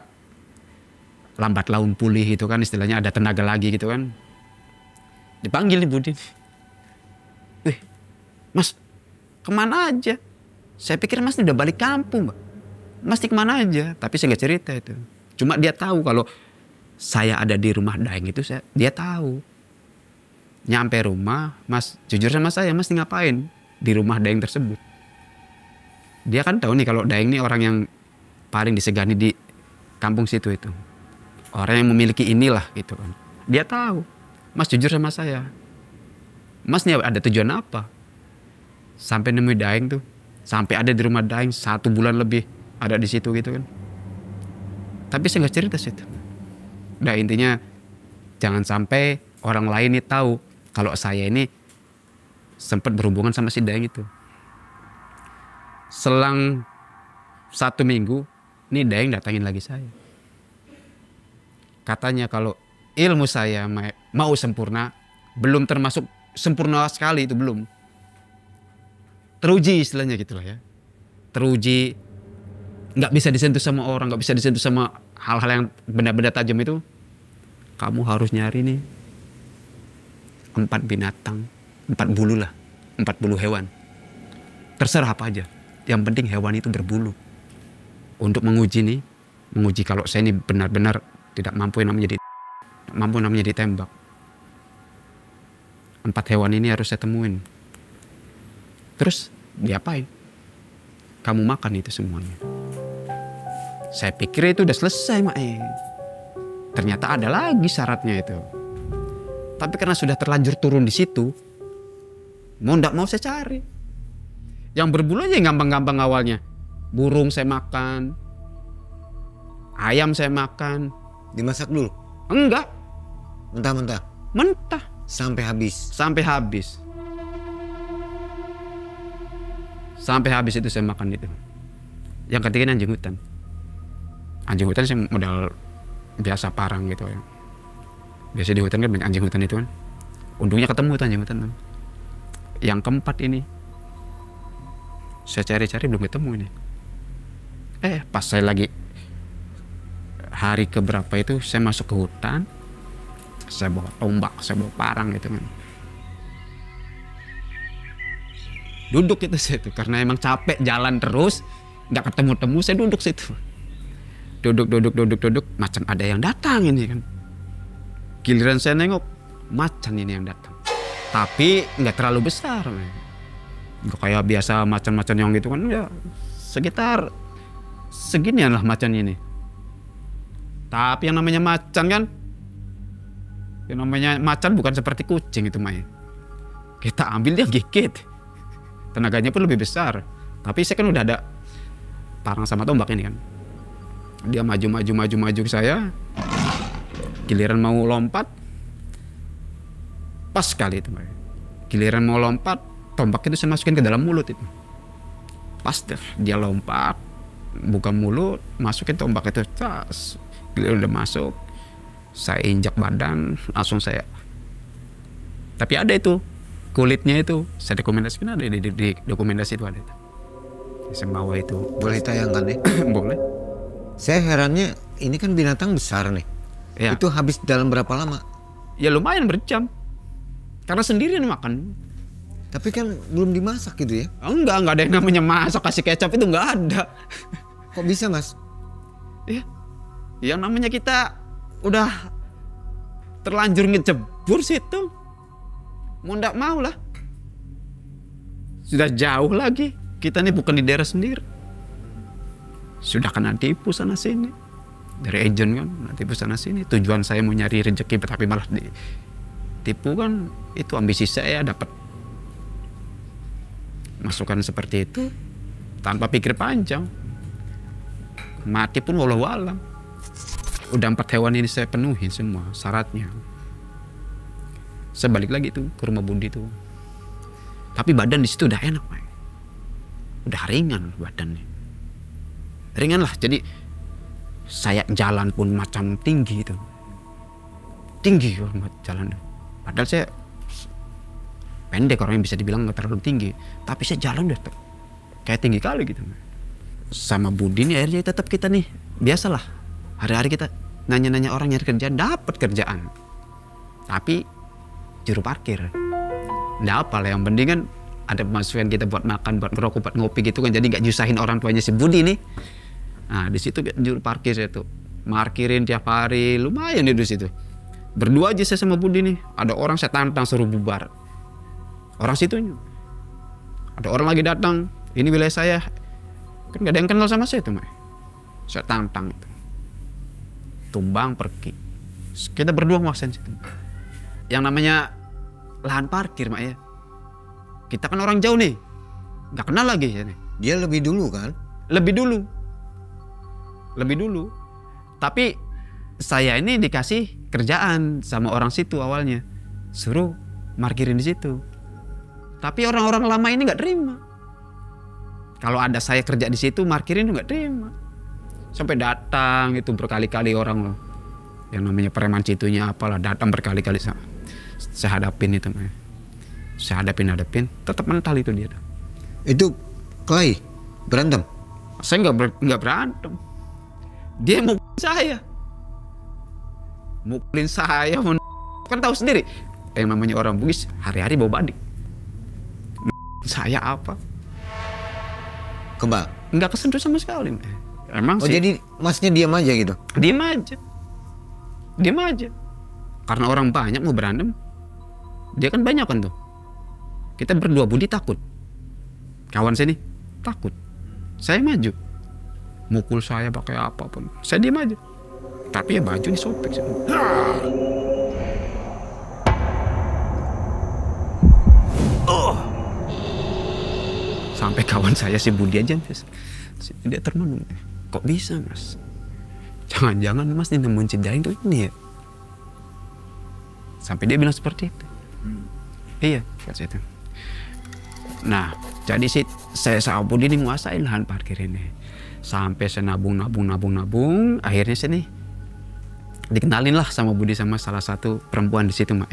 Speaker 1: lambat laun pulih itu kan, istilahnya ada tenaga lagi gitu kan. Dipanggil nih Budi. Mas, kemana aja? Saya pikir Mas udah balik kampung, Mbak. Mas kemana aja? Tapi saya nggak cerita itu. Cuma dia tahu kalau saya ada di rumah Daeng itu, dia tahu. Nyampe rumah, Mas jujur sama saya, Mas ngapain di rumah Daeng tersebut? Dia kan tahu nih kalau Daeng ini orang yang paling disegani di kampung situ itu. Orang yang memiliki inilah gitu kan. Dia tahu. Mas jujur sama saya. Mas nih ada tujuan apa? Sampai nemuin Daeng tuh. Sampai ada di rumah Daeng 1 bulan lebih ada di situ gitu kan. Tapi saya nggak cerita situ. Nah intinya jangan sampai orang lain nih tahu kalau saya ini sempat berhubungan sama si Daeng itu. Selang 1 minggu, nih Daeng datangin lagi saya. Katanya kalau ilmu saya mau sempurna, belum termasuk sempurna sekali, itu belum. Teruji istilahnya gitulah ya. Teruji, nggak bisa disentuh sama orang, nggak bisa disentuh sama hal-hal yang benda-benda tajam itu. Kamu harus nyari nih 4 binatang, 4 bulu lah, 4 bulu hewan. Terserah apa aja, yang penting hewan itu berbulu. Untuk menguji nih, menguji kalau saya ini benar-benar tidak mampu namanya ditembak. 4 hewan ini harus saya temuin. Terus diapain? Kamu makan itu semuanya. Saya pikir itu udah selesai, Mak. Ternyata ada lagi syaratnya itu. Tapi karena sudah terlanjur turun di situ, mau ndak mau saya cari. Yang berbulu aja yang gampang-gampang awalnya. Burung saya makan, ayam saya makan.
Speaker 2: Dimasak dulu?
Speaker 1: Enggak,
Speaker 2: Mentah-mentah?
Speaker 1: mentah
Speaker 2: Sampai habis?
Speaker 1: sampai habis. Sampai habis itu saya makan itu. Yang ketiga anjing hutan. Anjing hutan saya modal biasa parang gitu ya. Biasa di hutan kan banyak anjing hutan itu kan. Untungnya ketemu tuh anjing hutan tuh. Yang keempat ini saya cari-cari belum ketemu ini. Pas saya lagi hari keberapa itu saya masuk ke hutan. Saya bawa tombak, saya bawa parang gitu kan. Duduk itu saya tuh karena emang capek jalan terus, nggak ketemu-temu, saya duduk situ. Duduk, macan ada yang datang ini kan. Giliran saya nengok, macan ini yang datang. Tapi nggak terlalu besar. Nggak kayak biasa macan-macan yang gitu kan, ya sekitar seginian lah macan ini. Tapi yang namanya macan bukan seperti kucing itu, Mai. Kita ambil dia gigit. Tenaganya pun lebih besar. Tapi saya kan udah ada parang sama tombak ini kan. Dia maju ke saya. Giliran mau lompat, pas sekali itu, Mai. Giliran mau lompat, tombak itu saya masukin ke dalam mulut itu. Pas dia lompat, buka mulut, masukin tombak itu, tas. Giliran udah masuk, saya injak badan, langsung saya. Tapi ada itu kulitnya itu, saya dokumentasikan, ada di dokumentasi itu ada itu. Saya bawa itu.
Speaker 2: Boleh tayangkan nih?
Speaker 1: Boleh.
Speaker 2: Saya herannya, ini kan binatang besar nih.
Speaker 1: Ya.
Speaker 2: Itu habis dalam berapa lama?
Speaker 1: Ya lumayan berjam. Karena sendirian makan.
Speaker 2: Tapi kan belum dimasak gitu ya?
Speaker 1: Enggak ada yang namanya masak kasih kecap, itu enggak ada.
Speaker 2: Kok bisa, Mas?
Speaker 1: Ya. Yang namanya kita udah terlanjur ngejebur situ. Mau ndak mau lah. Sudah jauh lagi. Kita ini bukan di daerah sendiri. Sudah kena tipu sana sini. Dari agent kan, tipu sana sini. Tujuan saya mau nyari rezeki, tapi malah ditipu kan. Itu ambisi saya dapat masukan seperti itu. Tanpa pikir panjang. Mati pun walau alam. Udah 4 hewan ini saya penuhin semua syaratnya. Saya balik lagi tuh ke rumah Budi tuh. Tapi badan di situ udah enak, Pak. Udah ringan badannya. Ringan lah, jadi saya jalan pun macam tinggi itu. Tinggi jalan. Padahal saya pendek, orang yang bisa dibilang nggak terlalu tinggi. Tapi saya jalan udah kayak tinggi kali gitu. Sama Budi nih akhirnya tetap kita nih, biasalah. Hari-hari kita nanya-nanya orang nyari kerjaan, dapat kerjaan. Tapi juru parkir. Nggak apa lah, yang penting kan ada pemasukan kita buat makan, buat ngerokok, buat ngopi gitu kan. Jadi nggak nyusahin orang tuanya si Budi nih. Nah di situ juru parkir saya tuh markirin tiap hari, lumayan di situ. Berdua aja saya sama Budi nih. Ada orang saya tantang suruh bubar. Orang situnya. Ada orang lagi datang, ini wilayah saya. Kan gak ada yang kenal sama saya tuh, Mak. Saya tantang itu. Tumbang pergi. Kita berdua nguasain situ. Yang namanya lahan parkir, Mak, ya. Kita kan orang jauh nih. Gak kenal lagi ya nih.
Speaker 2: Dia lebih dulu kan?
Speaker 1: Lebih dulu. Tapi saya ini dikasih kerjaan sama orang situ awalnya. Suruh markirin di situ. Tapi orang-orang lama ini gak terima. Kalau ada saya kerja di situ, parkirin nggak terima. Sampai datang itu berkali-kali orang loh. Yang namanya preman situnya apalah, datang berkali-kali saya hadapin itu. Saya hadapin, tetap mental itu dia.
Speaker 2: Itu Clay berantem?
Speaker 1: Saya nggak berantem. Dia mukulin saya. Kan tahu sendiri. Yang namanya orang Bugis hari-hari bawa badik. Saya apa?
Speaker 2: Kebal?
Speaker 1: Nggak kesentuh sama sekali. Emang
Speaker 2: Oh
Speaker 1: sih.
Speaker 2: jadi masnya diam aja gitu?
Speaker 1: Diam aja. Karena orang banyak mau berantem. Dia kan banyak kan tuh. Kita berdua, Budi takut. Kawan saya nih takut. Saya maju. Mukul saya pakai apapun. Saya diam aja. Tapi ya baju disobek. Sampai kawan saya si Budi aja, dia termenung. Kok bisa mas? Jangan-jangan mas nemuin Cidain tuh ini ya? Sampai dia bilang seperti itu. Iya, kata saya itu. Nah, jadi sih saya sama Budi ini menguasai lahan parkir ini. Sampai saya nabung. Akhirnya saya nih dikenalin lah sama Budi sama salah satu perempuan di situ, Mak.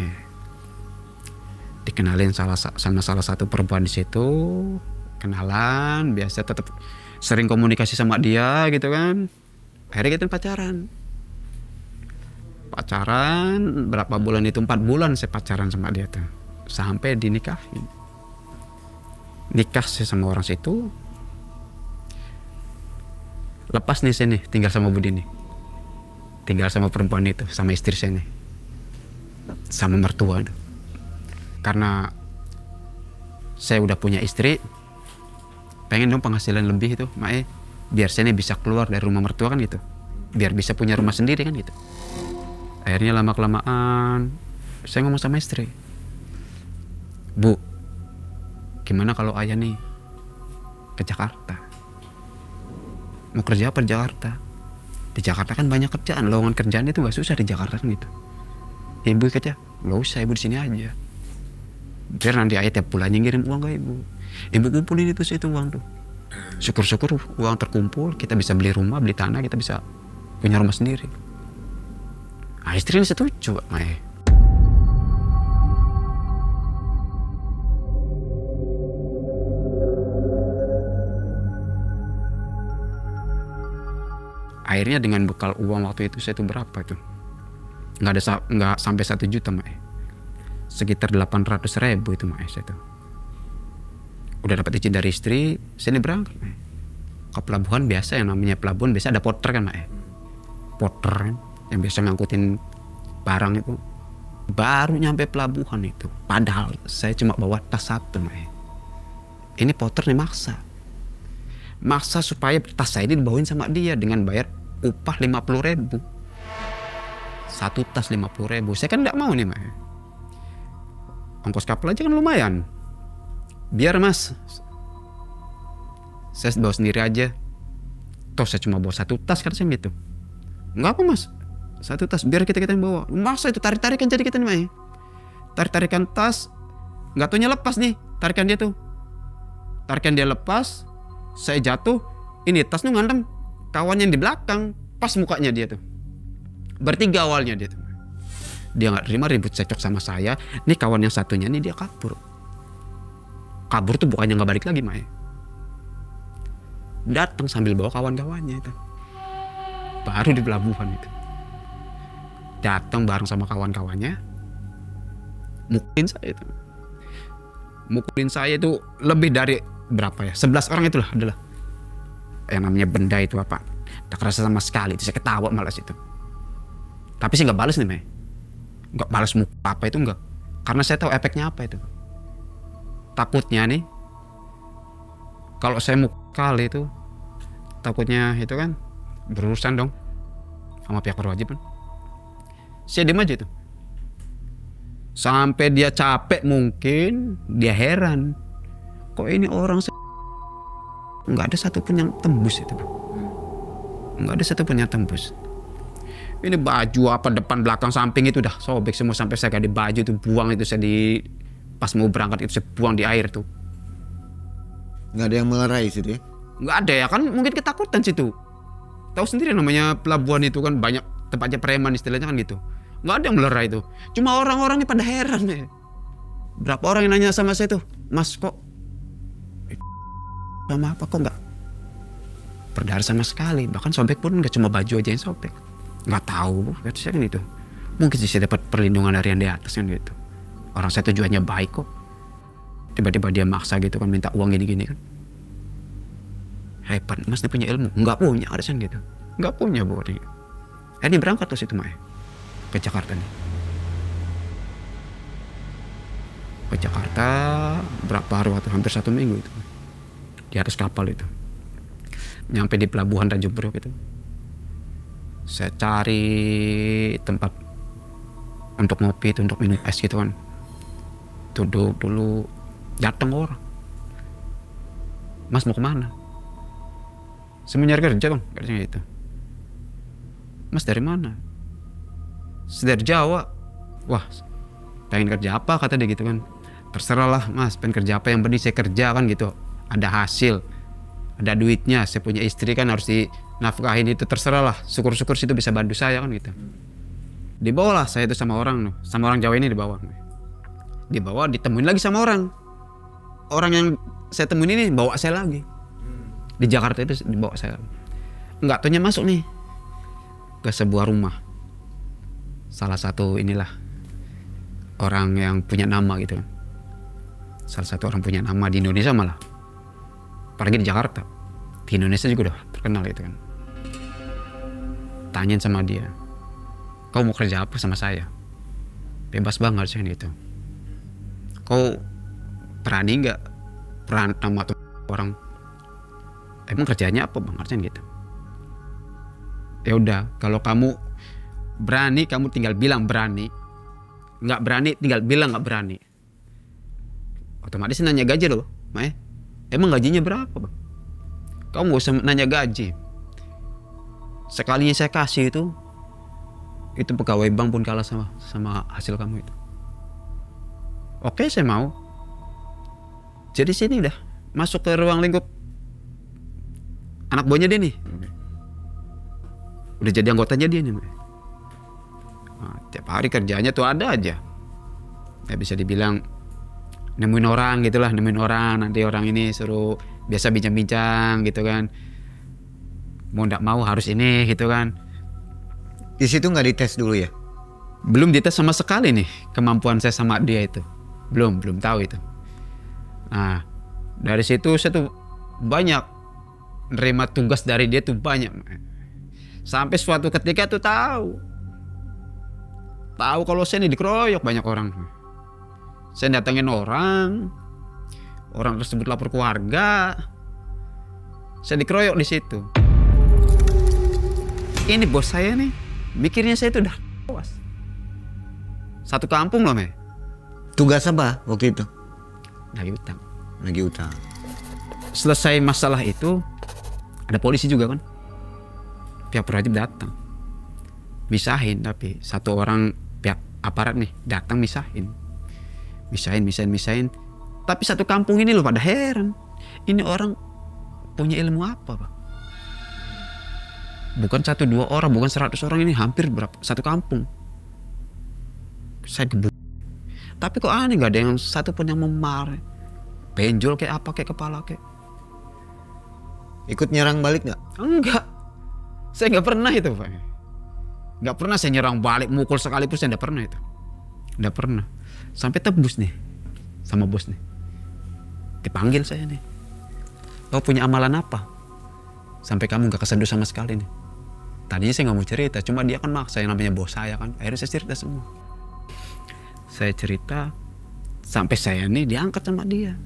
Speaker 1: Dikenalin sama salah satu perempuan di situ. Kenalan, biasa tetap sering komunikasi sama dia gitu kan. Akhirnya kita pacaran berapa bulan itu, 4 bulan saya pacaran sama dia tuh, sampai dinikahin. Nikah saya sama orang situ, lepas nih saya nih tinggal sama Budi nih, tinggal sama perempuan itu, sama istri saya nih, sama mertua tuh. Karena saya udah punya istri, pengen dong penghasilan lebih itu, Mae, biar saya nih bisa keluar dari rumah mertua kan gitu, biar bisa punya rumah sendiri kan gitu. Akhirnya lama-kelamaan saya ngomong sama istri, Bu, gimana kalau ayah nih ke Jakarta, mau kerja apa di Jakarta? Di Jakarta kan banyak kerjaan, lowongan kerjaan itu nggak susah di Jakarta kan gitu. Ibu kata, nggak usah, ibu di sini aja, biar nanti ayah tiap bulannya ngirim uang ke ibu. Ibu kumpulin itu uang tuh. Syukur-syukur uang terkumpul, kita bisa beli rumah, beli tanah, kita bisa punya rumah sendiri. Nah, istri ini setuju, Mae. Akhirnya dengan bekal uang waktu itu saya tuh berapa tuh? Nggak sampai 1 juta, Mae. Sekitar 800.000 itu, Mae, saya tuh. Udah dapat izin dari istri, saya berangkat ke pelabuhan. Biasa yang namanya pelabuhan biasa ada porter kan, Mak. Porter kan, yang biasa ngangkutin barang itu. Baru nyampe pelabuhan itu, padahal saya cuma bawa tas satu, Mak. Ini porter nih maksa supaya tas saya ini dibawain sama dia dengan bayar upah 50.000. Satu tas 50.000. Saya kan nggak mau nih, Mak. Ongkos kapal aja kan lumayan. Biar mas, saya bawa sendiri aja. Toh saya cuma bawa 1 tas kan saya gitu. Enggak apa mas, 1 tas biar kita yang bawa. Masa itu tarik-tarikan jadi kita nih, Mai. Tarik-tarikan tas, nggak taunya lepas nih, tarikan dia tuh. Tarikan dia lepas, saya jatuh. Ini tasnya ngantem kawan yang di belakang, pas mukanya dia tuh. Bertiga awalnya dia tuh. Dia nggak terima, ribut cekcok sama saya. Nih kawan yang satunya nih dia kabur. Kabur tuh bukannya nggak balik lagi, Mae. Datang sambil bawa kawan-kawannya itu. Baru di pelabuhan itu. Datang bareng sama kawan-kawannya. Mukulin saya itu lebih dari berapa ya? 11 orang itulah adalah. Yang namanya benda itu apa? Tak kerasa sama sekali. Itu saya ketawa malas itu. Tapi saya nggak balas nih, Mae. Nggak balas muka apa itu, nggak. Karena saya tahu efeknya apa itu. Takutnya nih, kalau saya mukul itu, takutnya itu kan berurusan dong sama pihak berwajib kan. Saya diam aja itu. Sampai dia capek, mungkin dia heran. Kok ini orang nggak ada satupun yang tembus itu. Nggak ada satupun yang tembus. Ini baju apa depan belakang samping itu udah sobek semua, sampai saya ganti baju itu buang itu, saya di pas mau berangkat itu saya buang di air tuh.
Speaker 2: Nggak ada yang melerai situ ya?
Speaker 1: Nggak ada ya kan, mungkin ketakutan situ. Tahu sendiri namanya pelabuhan itu kan banyak tempatnya preman istilahnya kan gitu. Nggak ada yang melerai itu. Cuma orang-orang ini pada heran ya. Berapa orang yang nanya sama saya tuh, Mas kok sama apa kok nggak berdarah sama sekali. Bahkan sobek pun nggak cuma baju aja yang sobek. Nggak tahu, kata saya kan itu. Mungkin sih saya dapat perlindungan dari yang di atas kan gitu. Orang saya tujuannya baik kok. Tiba-tiba dia maksa gitu kan, minta uang gini-gini kan. Hebat, Mas ini punya ilmu. Nggak punya, ada gitu. Nggak punya bu. Ini berangkat ke situ Mae. Ke Jakarta nih. Ke Jakarta berapa hari waktu, hampir 1 minggu itu. Di atas kapal itu. Nyampe di pelabuhan Tanjung Priok itu. Saya cari tempat untuk ngopi, untuk minum es gitu kan. Duduk dulu, datang orang. Mas mau kemana? Saya mau nyari kerja bang, katanya gitu. Mas dari mana? Saya dari Jawa. Wah, pengen kerja apa kata dia gitu kan. Terserah lah mas, pengen kerja apa yang penting saya kerja kan gitu. Ada hasil, ada duitnya, saya punya istri kan harus dinafkahin, itu terserah lah. Syukur-syukur situ bisa bantu saya kan gitu. Dibawalah saya itu sama orang Jawa ini dibawa. Dibawa, ditemuin lagi sama orang. Orang yang saya temuin ini bawa saya lagi. Di Jakarta itu dibawa saya. Nggak taunya masuk nih ke sebuah rumah. Salah satu inilah orang yang punya nama gitu kan. Salah satu orang punya nama di Indonesia malah. Apalagi di Jakarta. Di Indonesia juga udah terkenal itu kan. Tanyain sama dia, kau mau kerja apa sama saya? Bebas banget sih gitu. Kau berani nggak peran nama orang? Emang kerjanya apa bang? Artinya gitu. Ya udah, kalau kamu berani, kamu tinggal bilang berani. Nggak berani, tinggal bilang nggak berani. Otomatis nanya gaji loh, Mae. Emang gajinya berapa bang? Kamu nggak usah nanya gaji. Sekalinya saya kasih itu pegawai bank pun kalah sama hasil kamu itu. Oke, saya mau. Jadi sini dah masuk ke ruang lingkup anak buahnya dia nih. Udah jadi anggotanya dia nih. Nah, tiap hari kerjanya tuh ada aja. Ya bisa dibilang nemuin orang gitulah, nemuin orang. Nanti orang ini suruh biasa bincang-bincang gitu kan. Mau nggak mau harus ini gitu kan.
Speaker 2: Di situ nggak dites dulu ya?
Speaker 1: Belum dites sama sekali nih kemampuan saya sama dia itu. Belum tahu itu. Nah, dari situ saya tuh banyak nerima tugas dari dia tuh banyak. Sampai suatu ketika tuh tahu kalau saya ini dikeroyok banyak orang. Saya datengin orang tersebut lapor ke warga, saya dikeroyok di situ. Ini bos saya nih, mikirnya saya itu udah puas. Satu kampung loh, Me.
Speaker 2: Tugas apa waktu itu?
Speaker 1: Lagi utang.
Speaker 2: Lagi utang.
Speaker 1: Selesai masalah itu, ada polisi juga kan. Pihak berwajib datang. Misahin, tapi satu orang pihak aparat nih datang misahin. Tapi satu kampung ini loh pada heran. Ini orang punya ilmu apa, Pak? Bukan 1-2 orang, bukan 100 orang, ini hampir berapa? Satu kampung. Saya gebuk. Tapi kok aneh, gak ada yang satu pun yang memar. Benjol kayak apa, kayak kepala kayak.
Speaker 2: Ikut nyerang balik nggak?
Speaker 1: Enggak. Saya nggak pernah itu, Pak. Nggak pernah saya nyerang balik, mukul sekalipun saya nggak pernah itu. Nggak pernah. Sampai tebus nih sama bos nih. Dipanggil saya nih. Kau punya amalan apa? Sampai kamu nggak kesenduh sama sekali nih. Tadinya saya nggak mau cerita, cuma dia kan maksa, yang namanya bos saya kan. Akhirnya saya cerita semua. Saya cerita sampai saya nih diangkat sama dia.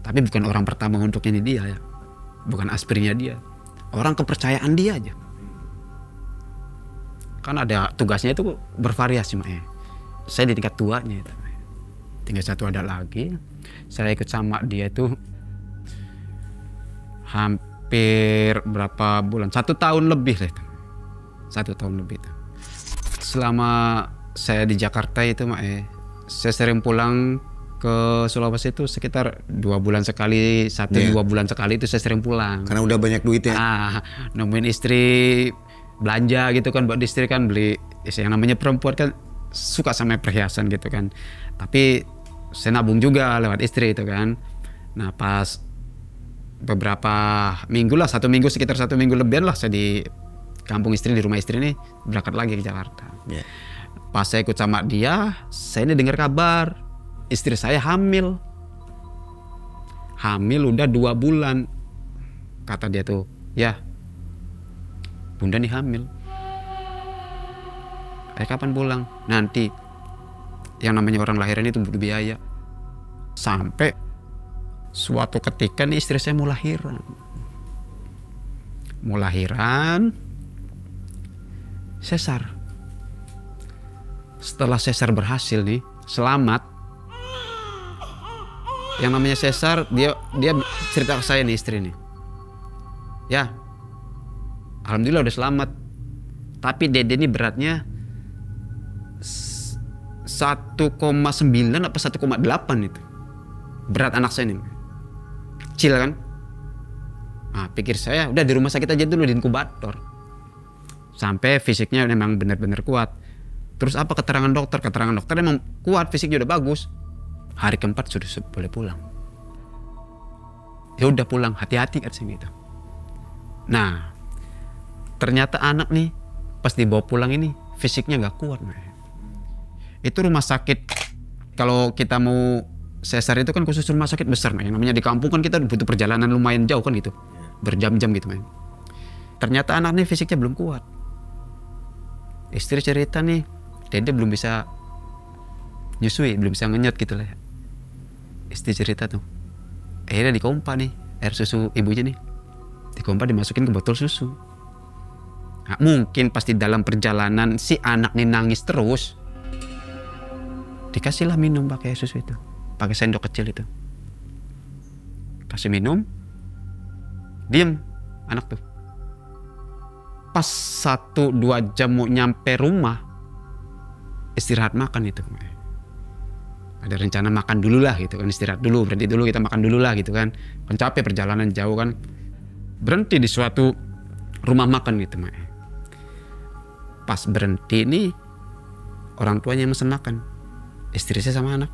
Speaker 1: Tapi bukan orang pertama untuk ini dia ya. Bukan aspirnya dia. Orang kepercayaan dia aja. Kan ada tugasnya itu bervariasi, Mak. Saya di tingkat tuanya itu. Tingkat 1 ada lagi. Saya ikut sama dia itu hampir berapa bulan? 1 tahun lebih lah itu. 1 tahun lebih itu. Selama saya di Jakarta itu, Mak, saya sering pulang ke Sulawesi itu sekitar 2 bulan sekali, 1-2 bulan sekali itu saya sering pulang.
Speaker 2: Karena udah banyak duit ya.
Speaker 1: Nemuin istri belanja gitu kan, buat istri kan beli, yang namanya perempuan kan suka sama perhiasan gitu kan. Tapi saya nabung juga lewat istri itu kan. Nah pas beberapa minggu lah, sekitar 1 minggu lebihan lah saya di kampung istri, di rumah istri nih, berangkat lagi ke Jakarta. Pas saya ikut sama dia, saya ini dengar kabar istri saya hamil udah 2 bulan. Kata dia tuh, ya bunda nih hamil, kapan pulang? Nanti. Yang namanya orang lahiran itu butuh biaya. Sampai suatu ketika nih istri saya mau lahiran, sesar. Setelah sesar berhasil nih, selamat. Yang namanya sesar, dia cerita ke saya nih, istri nih, ya alhamdulillah udah selamat, tapi dede ini beratnya 1,9 apa 1,8 itu berat anak saya nih, kecil kan. Nah, pikir saya udah di rumah sakit aja dulu, di inkubator sampai fisiknya memang benar-benar kuat. Terus apa keterangan dokter? Keterangan dokter memang kuat, fisiknya udah bagus. Hari keempat sudah boleh pulang. Ya udah pulang, hati-hati kan gitu. Nah, ternyata anak nih pas dibawa pulang ini fisiknya nggak kuat. Itu rumah sakit, kalau kita mau sesar itu kan khusus rumah sakit besar, yang namanya di kampung kan kita butuh perjalanan lumayan jauh kan gitu, berjam-jam gitu man. Ternyata anak nih fisiknya belum kuat. Istri cerita nih, dede belum bisa nyusui, belum bisa ngenyot gitu lah. Istri cerita tuh, akhirnya dikompa nih air susu ibunya nih, dikompa dimasukin ke botol susu. Nah, mungkin pasti dalam perjalanan si anak nih nangis terus, dikasihlah minum pakai susu itu, pakai sendok kecil itu, kasih minum, diem anak tuh. Pas 1-2 jam mau nyampe rumah, istirahat makan itu. Ada rencana makan dulu lah gitu kan, istirahat dulu, berhenti dulu, kita makan dulu lah gitu kan. Kan capek perjalanan jauh kan. Berhenti di suatu rumah makan gitu. Pas berhenti nih, orang tuanya yang mesen makan. Istri saya sama anak.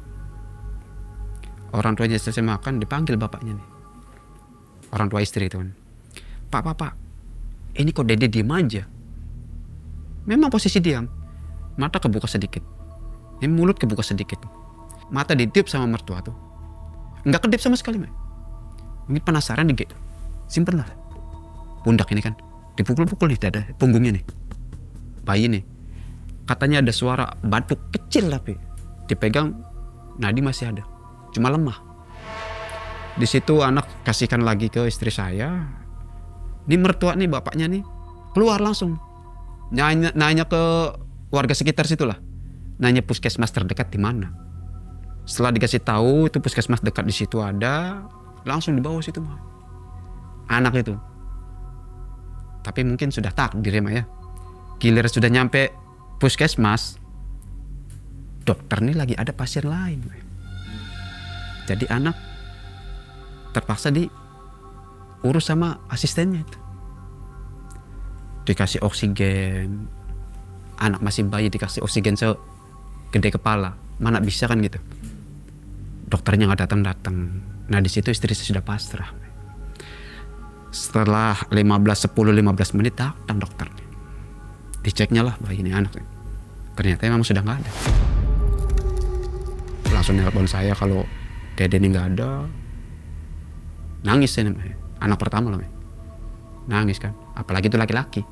Speaker 1: Orang tuanya selesai makan, dipanggil bapaknya nih. Orang tua istri itu kan. Pak, ini kok dede diem aja? Memang posisi diam. Mata kebuka sedikit. Ini mulut kebuka sedikit. Mata ditiup sama mertua tuh. Nggak kedip sama sekali, man. Mungkin penasaran dikit. Simpen lah. Pundak ini kan. Dipukul-pukul nih dada, punggungnya nih. Bayi nih. Katanya ada suara batuk kecil tapi. Dipegang, nadi masih ada. Cuma lemah. Di situ anak kasihkan lagi ke istri saya. Ini mertua nih, bapaknya nih. Keluar langsung. Nanya ke warga sekitar situlah. Nanya puskesmas terdekat di mana. Setelah dikasih tahu itu puskesmas dekat di situ ada, langsung dibawa situ mah. Anak itu. Tapi mungkin sudah takdir ya, ya. Gilir sudah nyampe puskesmas, dokter nih lagi ada pasien lain. Jadi anak terpaksa diurus sama asistennya itu. Dikasih oksigen. Anak masih bayi dikasih oksigen segede kepala. Mana bisa kan gitu. Dokternya nggak datang. Nah di situ istri saya sudah pasrah. Setelah 10-15 menit datang dokter. Diceknya lah bayi ini anak. Ternyata memang sudah nggak ada. Langsung nelpon saya kalau dede ini nggak ada. Nangis saya namanya. Anak pertama lah. Nangis kan. Apalagi itu laki-laki.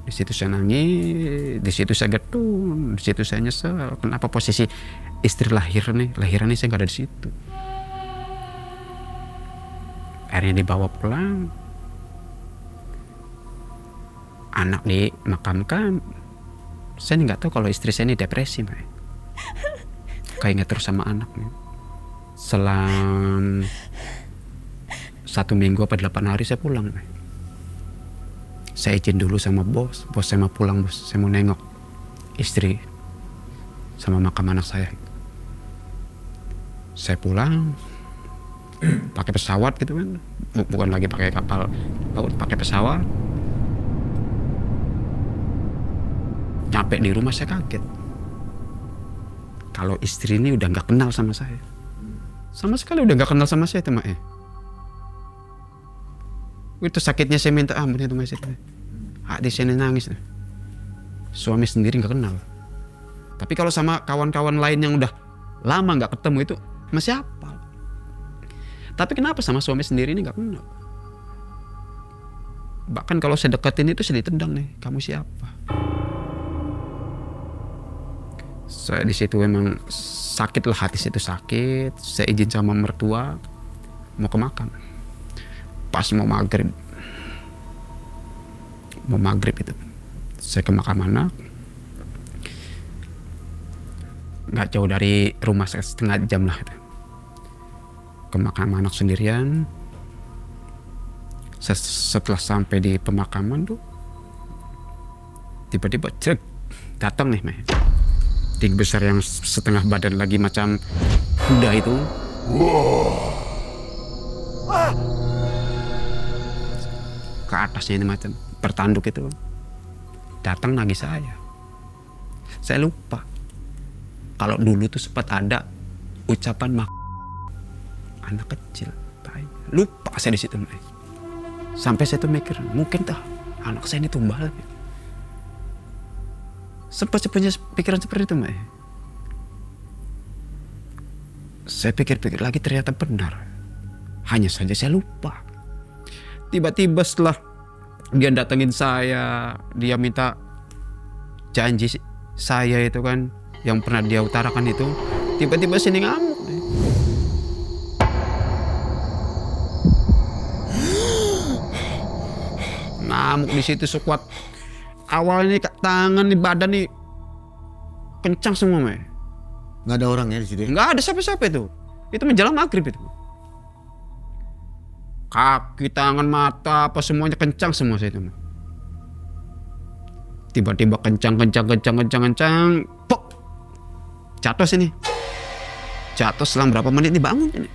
Speaker 1: Di situ saya nangis, di situ saya getun, di situ saya nyesel. Kenapa posisi istri lahiran nih saya nggak ada di situ. Akhirnya dibawa pulang, anak dimakamkan. Saya nggak tahu kalau istri saya ini depresi, Mbak. Kayak ingat terus sama anaknya. Selang 1 minggu apa 8 hari saya pulang, Mbak. Saya izin dulu sama bos saya mau pulang bos, saya mau nengok istri sama makam anak saya. Saya pulang pakai pesawat gitu kan, bukan lagi pakai kapal laut, pakai pesawat. Nyampe di rumah saya kaget. Kalau istri ini udah nggak kenal sama saya, sama sekali udah nggak kenal sama saya itu, Mak. Itu sakitnya saya minta ampun itu, Mas. Hati saya nangis. Suami sendiri nggak kenal. Tapi kalau sama kawan-kawan lain yang udah lama nggak ketemu itu masih hafal. Tapi kenapa sama suami sendiri ini nggak kenal? Bahkan kalau saya deketin itu saya ditendang nih, kamu siapa? Saya di situ memang sakit lah, hati situ sakit. Saya izin sama mertua mau ke makam. Pas mau maghrib itu, saya ke makam anak. Nggak jauh dari rumah saya, setengah jam lah itu. Ke makam anak sendirian. Setelah sampai di pemakaman tuh, tiba-tiba cek datang nih, Meh. Tinggi besar yang setengah badan lagi macam kuda itu. Ke atasnya ini macam bertanduk itu. Datang nagih saya. Saya lupa. Kalau dulu tuh sempat ada ucapan anak kecil. Lupa saya di situ. Sampai saya tuh mikir, mungkin tuh anak saya ini tumbal. Sempat punya pikiran seperti itu, Mbak. Saya pikir-pikir lagi ternyata benar. Hanya saja saya lupa. Tiba-tiba setelah dia datengin saya, dia minta janji saya itu kan, yang pernah dia utarakan itu, tiba-tiba sini ngamuk. Ngamuk di situ sekuat. Awalnya tangan nih, badan nih kencang semua, Meh.
Speaker 2: Nggak ada orangnya di situ?
Speaker 1: Nggak ada siapa-siapa itu. Itu menjelang maghrib itu. Kaki, tangan, mata, apa semuanya kencang semua saya itu. Tiba-tiba kencang, pok, jatuh sini. Jatuh selang berapa menit nih bangun ini.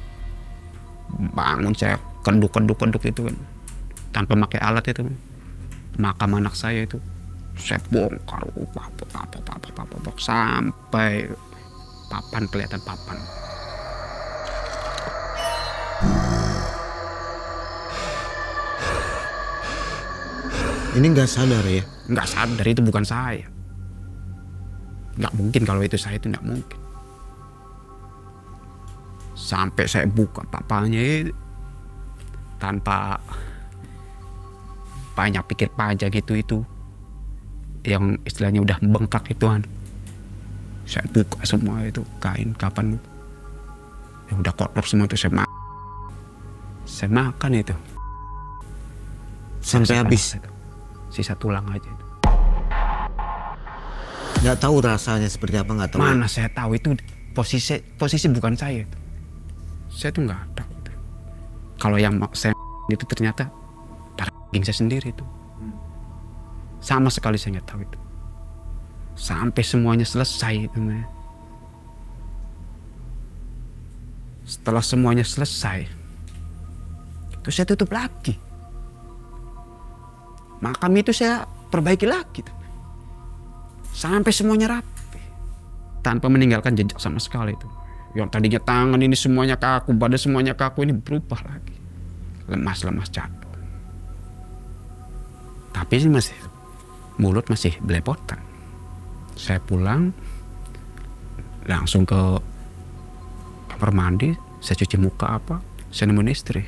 Speaker 1: Bangun saya keduk itu kan, tanpa pakai alat itu. Makam anak saya itu saya bongkar, sampai papan, kelihatan papan.
Speaker 2: Ini nggak sadar ya?
Speaker 1: Nggak sadar, itu bukan saya. Nggak mungkin kalau itu saya, itu nggak mungkin. Sampai saya buka papanya itu tanpa banyak pikir panjang itu yang istilahnya udah bengkak ituan. Saya buka semua itu kain kapan yang udah kotor semua itu saya makan itu
Speaker 2: sampai habis
Speaker 1: itu. Sisa tulang aja itu.
Speaker 2: Nggak tahu rasanya seperti apa, nggak tahu.
Speaker 1: Mana saya tahu, itu posisi bukan saya itu. Saya tuh nggak tahu. Kalau yang saya itu ternyata daging saya sendiri itu. Sama sekali saya nggak tahu itu. Sampai semuanya selesai itu. Setelah semuanya selesai, itu saya tutup lagi. Makam itu saya perbaiki lagi. Sampai semuanya rapi. Tanpa meninggalkan jejak sama sekali itu. Yang tadinya tangan ini semuanya kaku, badan semuanya kaku, ini berubah lagi. Lemas-lemas jatuh. Tapi ini masih, mulut masih belepotan. Saya pulang, langsung ke kamar mandi, saya cuci muka apa, saya nemuin istri.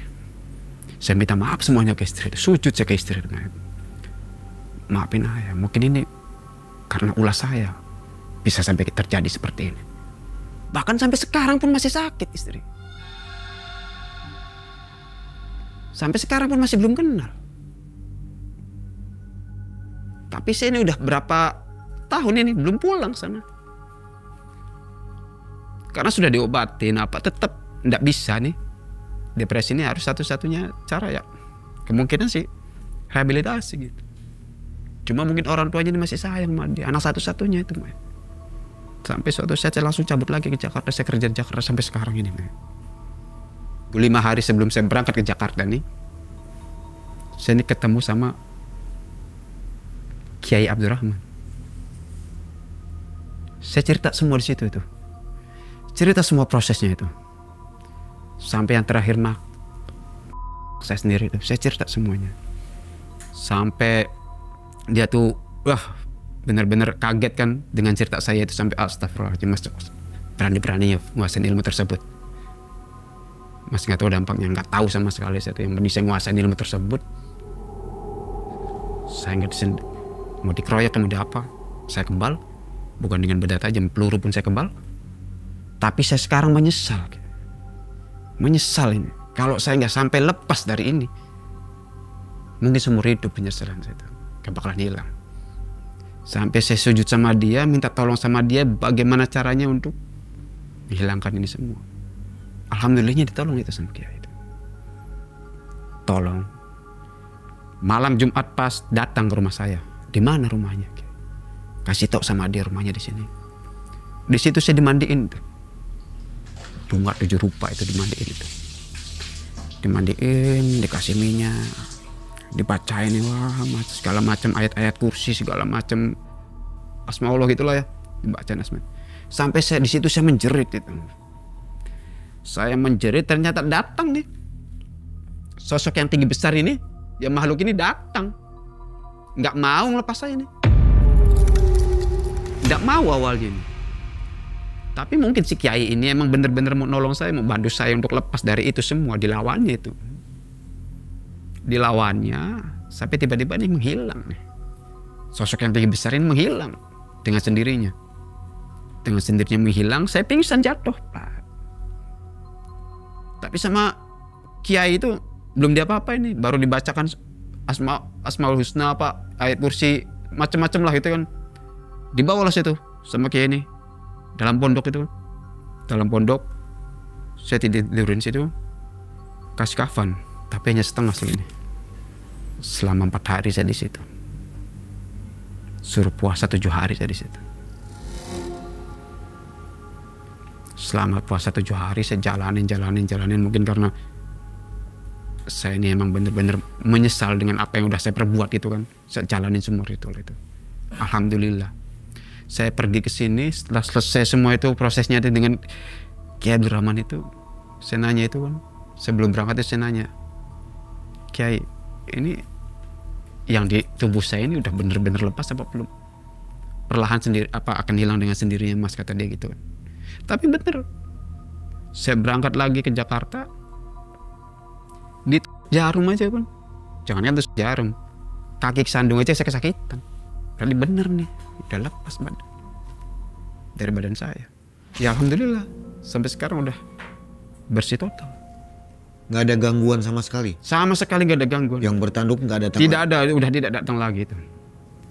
Speaker 1: Saya minta maaf semuanya ke istri, sujud saya ke istri. Maafin ayah, mungkin ini karena ulah saya bisa sampai terjadi seperti ini. Bahkan sampai sekarang pun masih sakit istri. Sampai sekarang pun masih belum kenal. Tapi saya ini udah berapa tahun ini belum pulang sana. Karena sudah diobatin apa, tetap tidak bisa nih. Depresi ini harus satu-satunya cara ya. Kemungkinan sih rehabilitasi gitu. Cuma mungkin orang tuanya ini masih sayang sama dia, anak satu-satunya itu. Sampai suatu saat saya langsung cabut lagi ke Jakarta. Saya kerja di Jakarta sampai sekarang ini. 5 hari sebelum saya berangkat ke Jakarta nih, saya ini ketemu sama Kiai Abdurrahman. Saya cerita semua di situ itu. Cerita semua prosesnya itu. Sampai yang terakhir saya sendiri itu, saya cerita semuanya. Sampai dia tuh benar-benar kaget kan dengan cerita saya itu, sampai astagfirullahaladzim, Mas, berani-beraninya menguasai ilmu tersebut. Mas nggak tahu dampaknya, nggak tahu sama sekali saya tuh. Yang penting saya menguasai ilmu tersebut. Saya nggak mau dikeroyok, mau di apa, saya kebal. Bukan dengan benda tajam, peluru pun saya kebal. Tapi saya sekarang menyesal. Menyesal ini. Kalau saya nggak sampai lepas dari ini, mungkin seumur hidup penyesalan saya itu gak bakalan hilang. Sampai saya sujud sama dia, minta tolong sama dia bagaimana caranya untuk menghilangkan ini semua. Alhamdulillahnya ditolong itu sama Kiai itu. Tolong. Malam Jumat pas datang ke rumah saya. Di mana rumahnya? Kasih tau sama dia rumahnya di sini. Di situ saya dimandiin tuh. Bunga 7 rupa itu dimandiin itu. Dimandiin, dikasih minyak, dibacain segala macam ayat-ayat kursi, segala macam asmaullah gitulah ya, dibacain asma. Sampai saya di situ saya menjerit itu. Saya menjerit, ternyata datang nih sosok yang tinggi besar ini, yang makhluk ini datang, nggak mau ngelepas saya nih, nggak mau awalnya nih. Tapi mungkin si Kiai ini emang bener-bener mau nolong saya, mau bantu saya untuk lepas dari itu semua. Dilawannya itu, dilawannya sampai tiba-tiba nih menghilang nih. Sosok yang tinggi besar ini menghilang dengan sendirinya, dengan sendirinya menghilang. Saya pingsan jatuh, Pak. Tapi sama Kiai itu belum diapa-apa ini, baru dibacakan Asmaul Husna apa ayat kursi macam-macam lah gitu kan. Dibawalah situ sama Kiai ini dalam pondok itu. Dalam pondok saya tidurin situ, kasih kafan tapi hanya setengah segini. Selama 4 hari saya di situ. Suruh puasa 7 hari saya di situ. Selama puasa 7 hari saya jalanin. Mungkin karena saya ini emang bener-bener menyesal dengan apa yang udah saya perbuat itu kan. Saya jalanin semua itu. Alhamdulillah. Saya pergi ke sini, setelah selesai semua itu prosesnya itu dengan Kiai Abdurrahman itu, saya nanya itu kan, sebelum berangkat itu saya nanya, Kiai, ini yang di tubuh saya ini udah bener-bener lepas apa belum? Perlahan sendiri apa akan hilang dengan sendirinya, Mas, kata dia gitu kan. Tapi bener, saya berangkat lagi ke Jakarta, di jarum aja kan, jangan kan terus jarum, kaki kesandung aja saya kesakitan. Berarti bener nih, udah lepas dari badan saya. Ya alhamdulillah, sampai sekarang udah bersih total.
Speaker 2: Nggak ada gangguan sama sekali?
Speaker 1: Sama sekali nggak ada gangguan.
Speaker 2: Yang bertanduk nggak ada?
Speaker 1: Tidak ada, udah tidak datang lagi itu.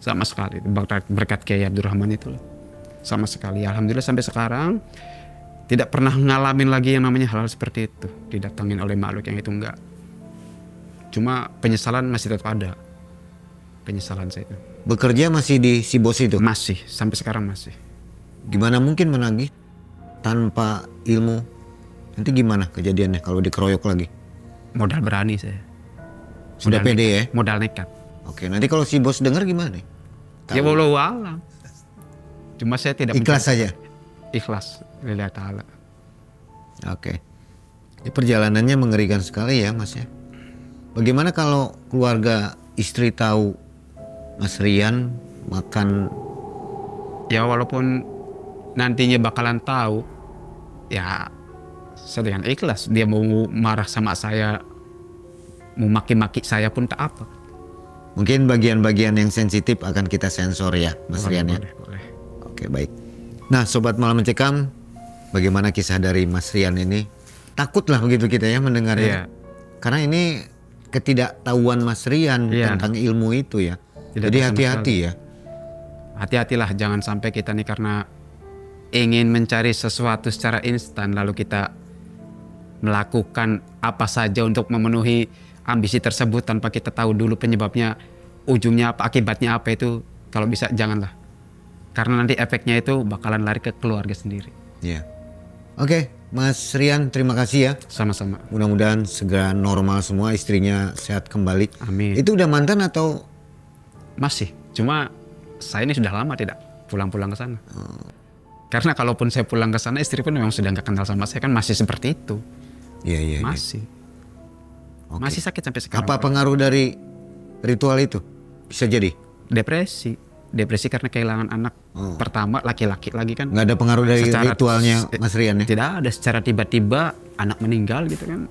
Speaker 1: Sama sekali, berkat Kiai Abdurrahman itu. Sama sekali, alhamdulillah sampai sekarang tidak pernah ngalamin lagi yang namanya hal-hal seperti itu. Didatangin oleh makhluk yang itu, enggak. Cuma penyesalan masih tetap ada. Penyesalan saya itu.
Speaker 2: Bekerja masih di si bos itu?
Speaker 1: Masih, sampai sekarang masih.
Speaker 2: Gimana mungkin menagih tanpa ilmu? Nanti gimana kejadiannya kalau dikeroyok lagi?
Speaker 1: Modal berani saya.
Speaker 2: Sudah pede ya?
Speaker 1: Modal nekat.
Speaker 2: Oke, nanti kalau si bos dengar gimana nih?
Speaker 1: Ya wallahu alam. Cuma saya tidak
Speaker 2: ikhlas saja.
Speaker 1: Ikhlas lillahi ta'ala.
Speaker 2: Oke. Ini perjalanannya mengerikan sekali ya, Mas ya. Bagaimana kalau keluarga istri tahu Mas Rian makan?
Speaker 1: Ya walaupun nantinya bakalan tahu, ya saya dengan ikhlas. Dia mau marah sama saya, mau maki-maki saya pun tak apa.
Speaker 2: Mungkin bagian-bagian yang sensitif akan kita sensor ya, Mas Rian ya.
Speaker 1: Boleh.
Speaker 2: Oke, baik. Nah, Sobat Malam Mencekam, bagaimana kisah dari Mas Rian ini? Takutlah begitu kita ya mendengarnya.
Speaker 1: Iya.
Speaker 2: Karena ini ketidaktahuan Mas Rian tentang ilmu itu ya. Jadi hati-hati ya.
Speaker 1: Hati-hatilah, jangan sampai kita nih karena ingin mencari sesuatu secara instan lalu kita melakukan apa saja untuk memenuhi ambisi tersebut tanpa kita tahu dulu penyebabnya, ujungnya apa, akibatnya apa itu. Kalau bisa janganlah. Karena nanti efeknya itu bakalan lari ke keluarga sendiri.
Speaker 2: Iya. Oke, Mas Rian, terima kasih ya.
Speaker 1: Sama-sama.
Speaker 2: Mudah-mudahan segera normal semua, istrinya sehat kembali.
Speaker 1: Amin.
Speaker 2: Itu udah mantan atau?
Speaker 1: Masih. Cuma saya ini sudah lama tidak pulang-pulang ke sana. Karena kalaupun saya pulang ke sana, istri pun memang sudah nggak kenal sama saya, kan masih seperti itu.
Speaker 2: Iya, iya.
Speaker 1: Masih.
Speaker 2: Oke.
Speaker 1: Masih sakit sampai sekarang.
Speaker 2: Apa pengaruh dari ritual itu? Bisa jadi?
Speaker 1: Depresi karena kehilangan anak pertama, laki-laki lagi kan.
Speaker 2: Nggak ada pengaruh dari ritualnya Mas Rian ya?
Speaker 1: Tidak ada, secara tiba-tiba anak meninggal gitu kan.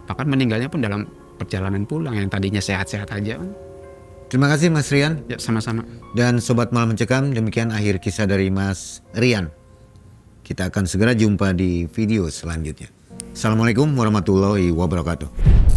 Speaker 1: Bahkan meninggalnya pun dalam perjalanan pulang, yang tadinya sehat-sehat aja kan.
Speaker 2: Terima kasih Mas Rian.
Speaker 1: Ya, sama-sama.
Speaker 2: Dan Sobat Malam Mencekam, demikian akhir kisah dari Mas Rian. Kita akan segera jumpa di video selanjutnya. Assalamualaikum warahmatullahi wabarakatuh.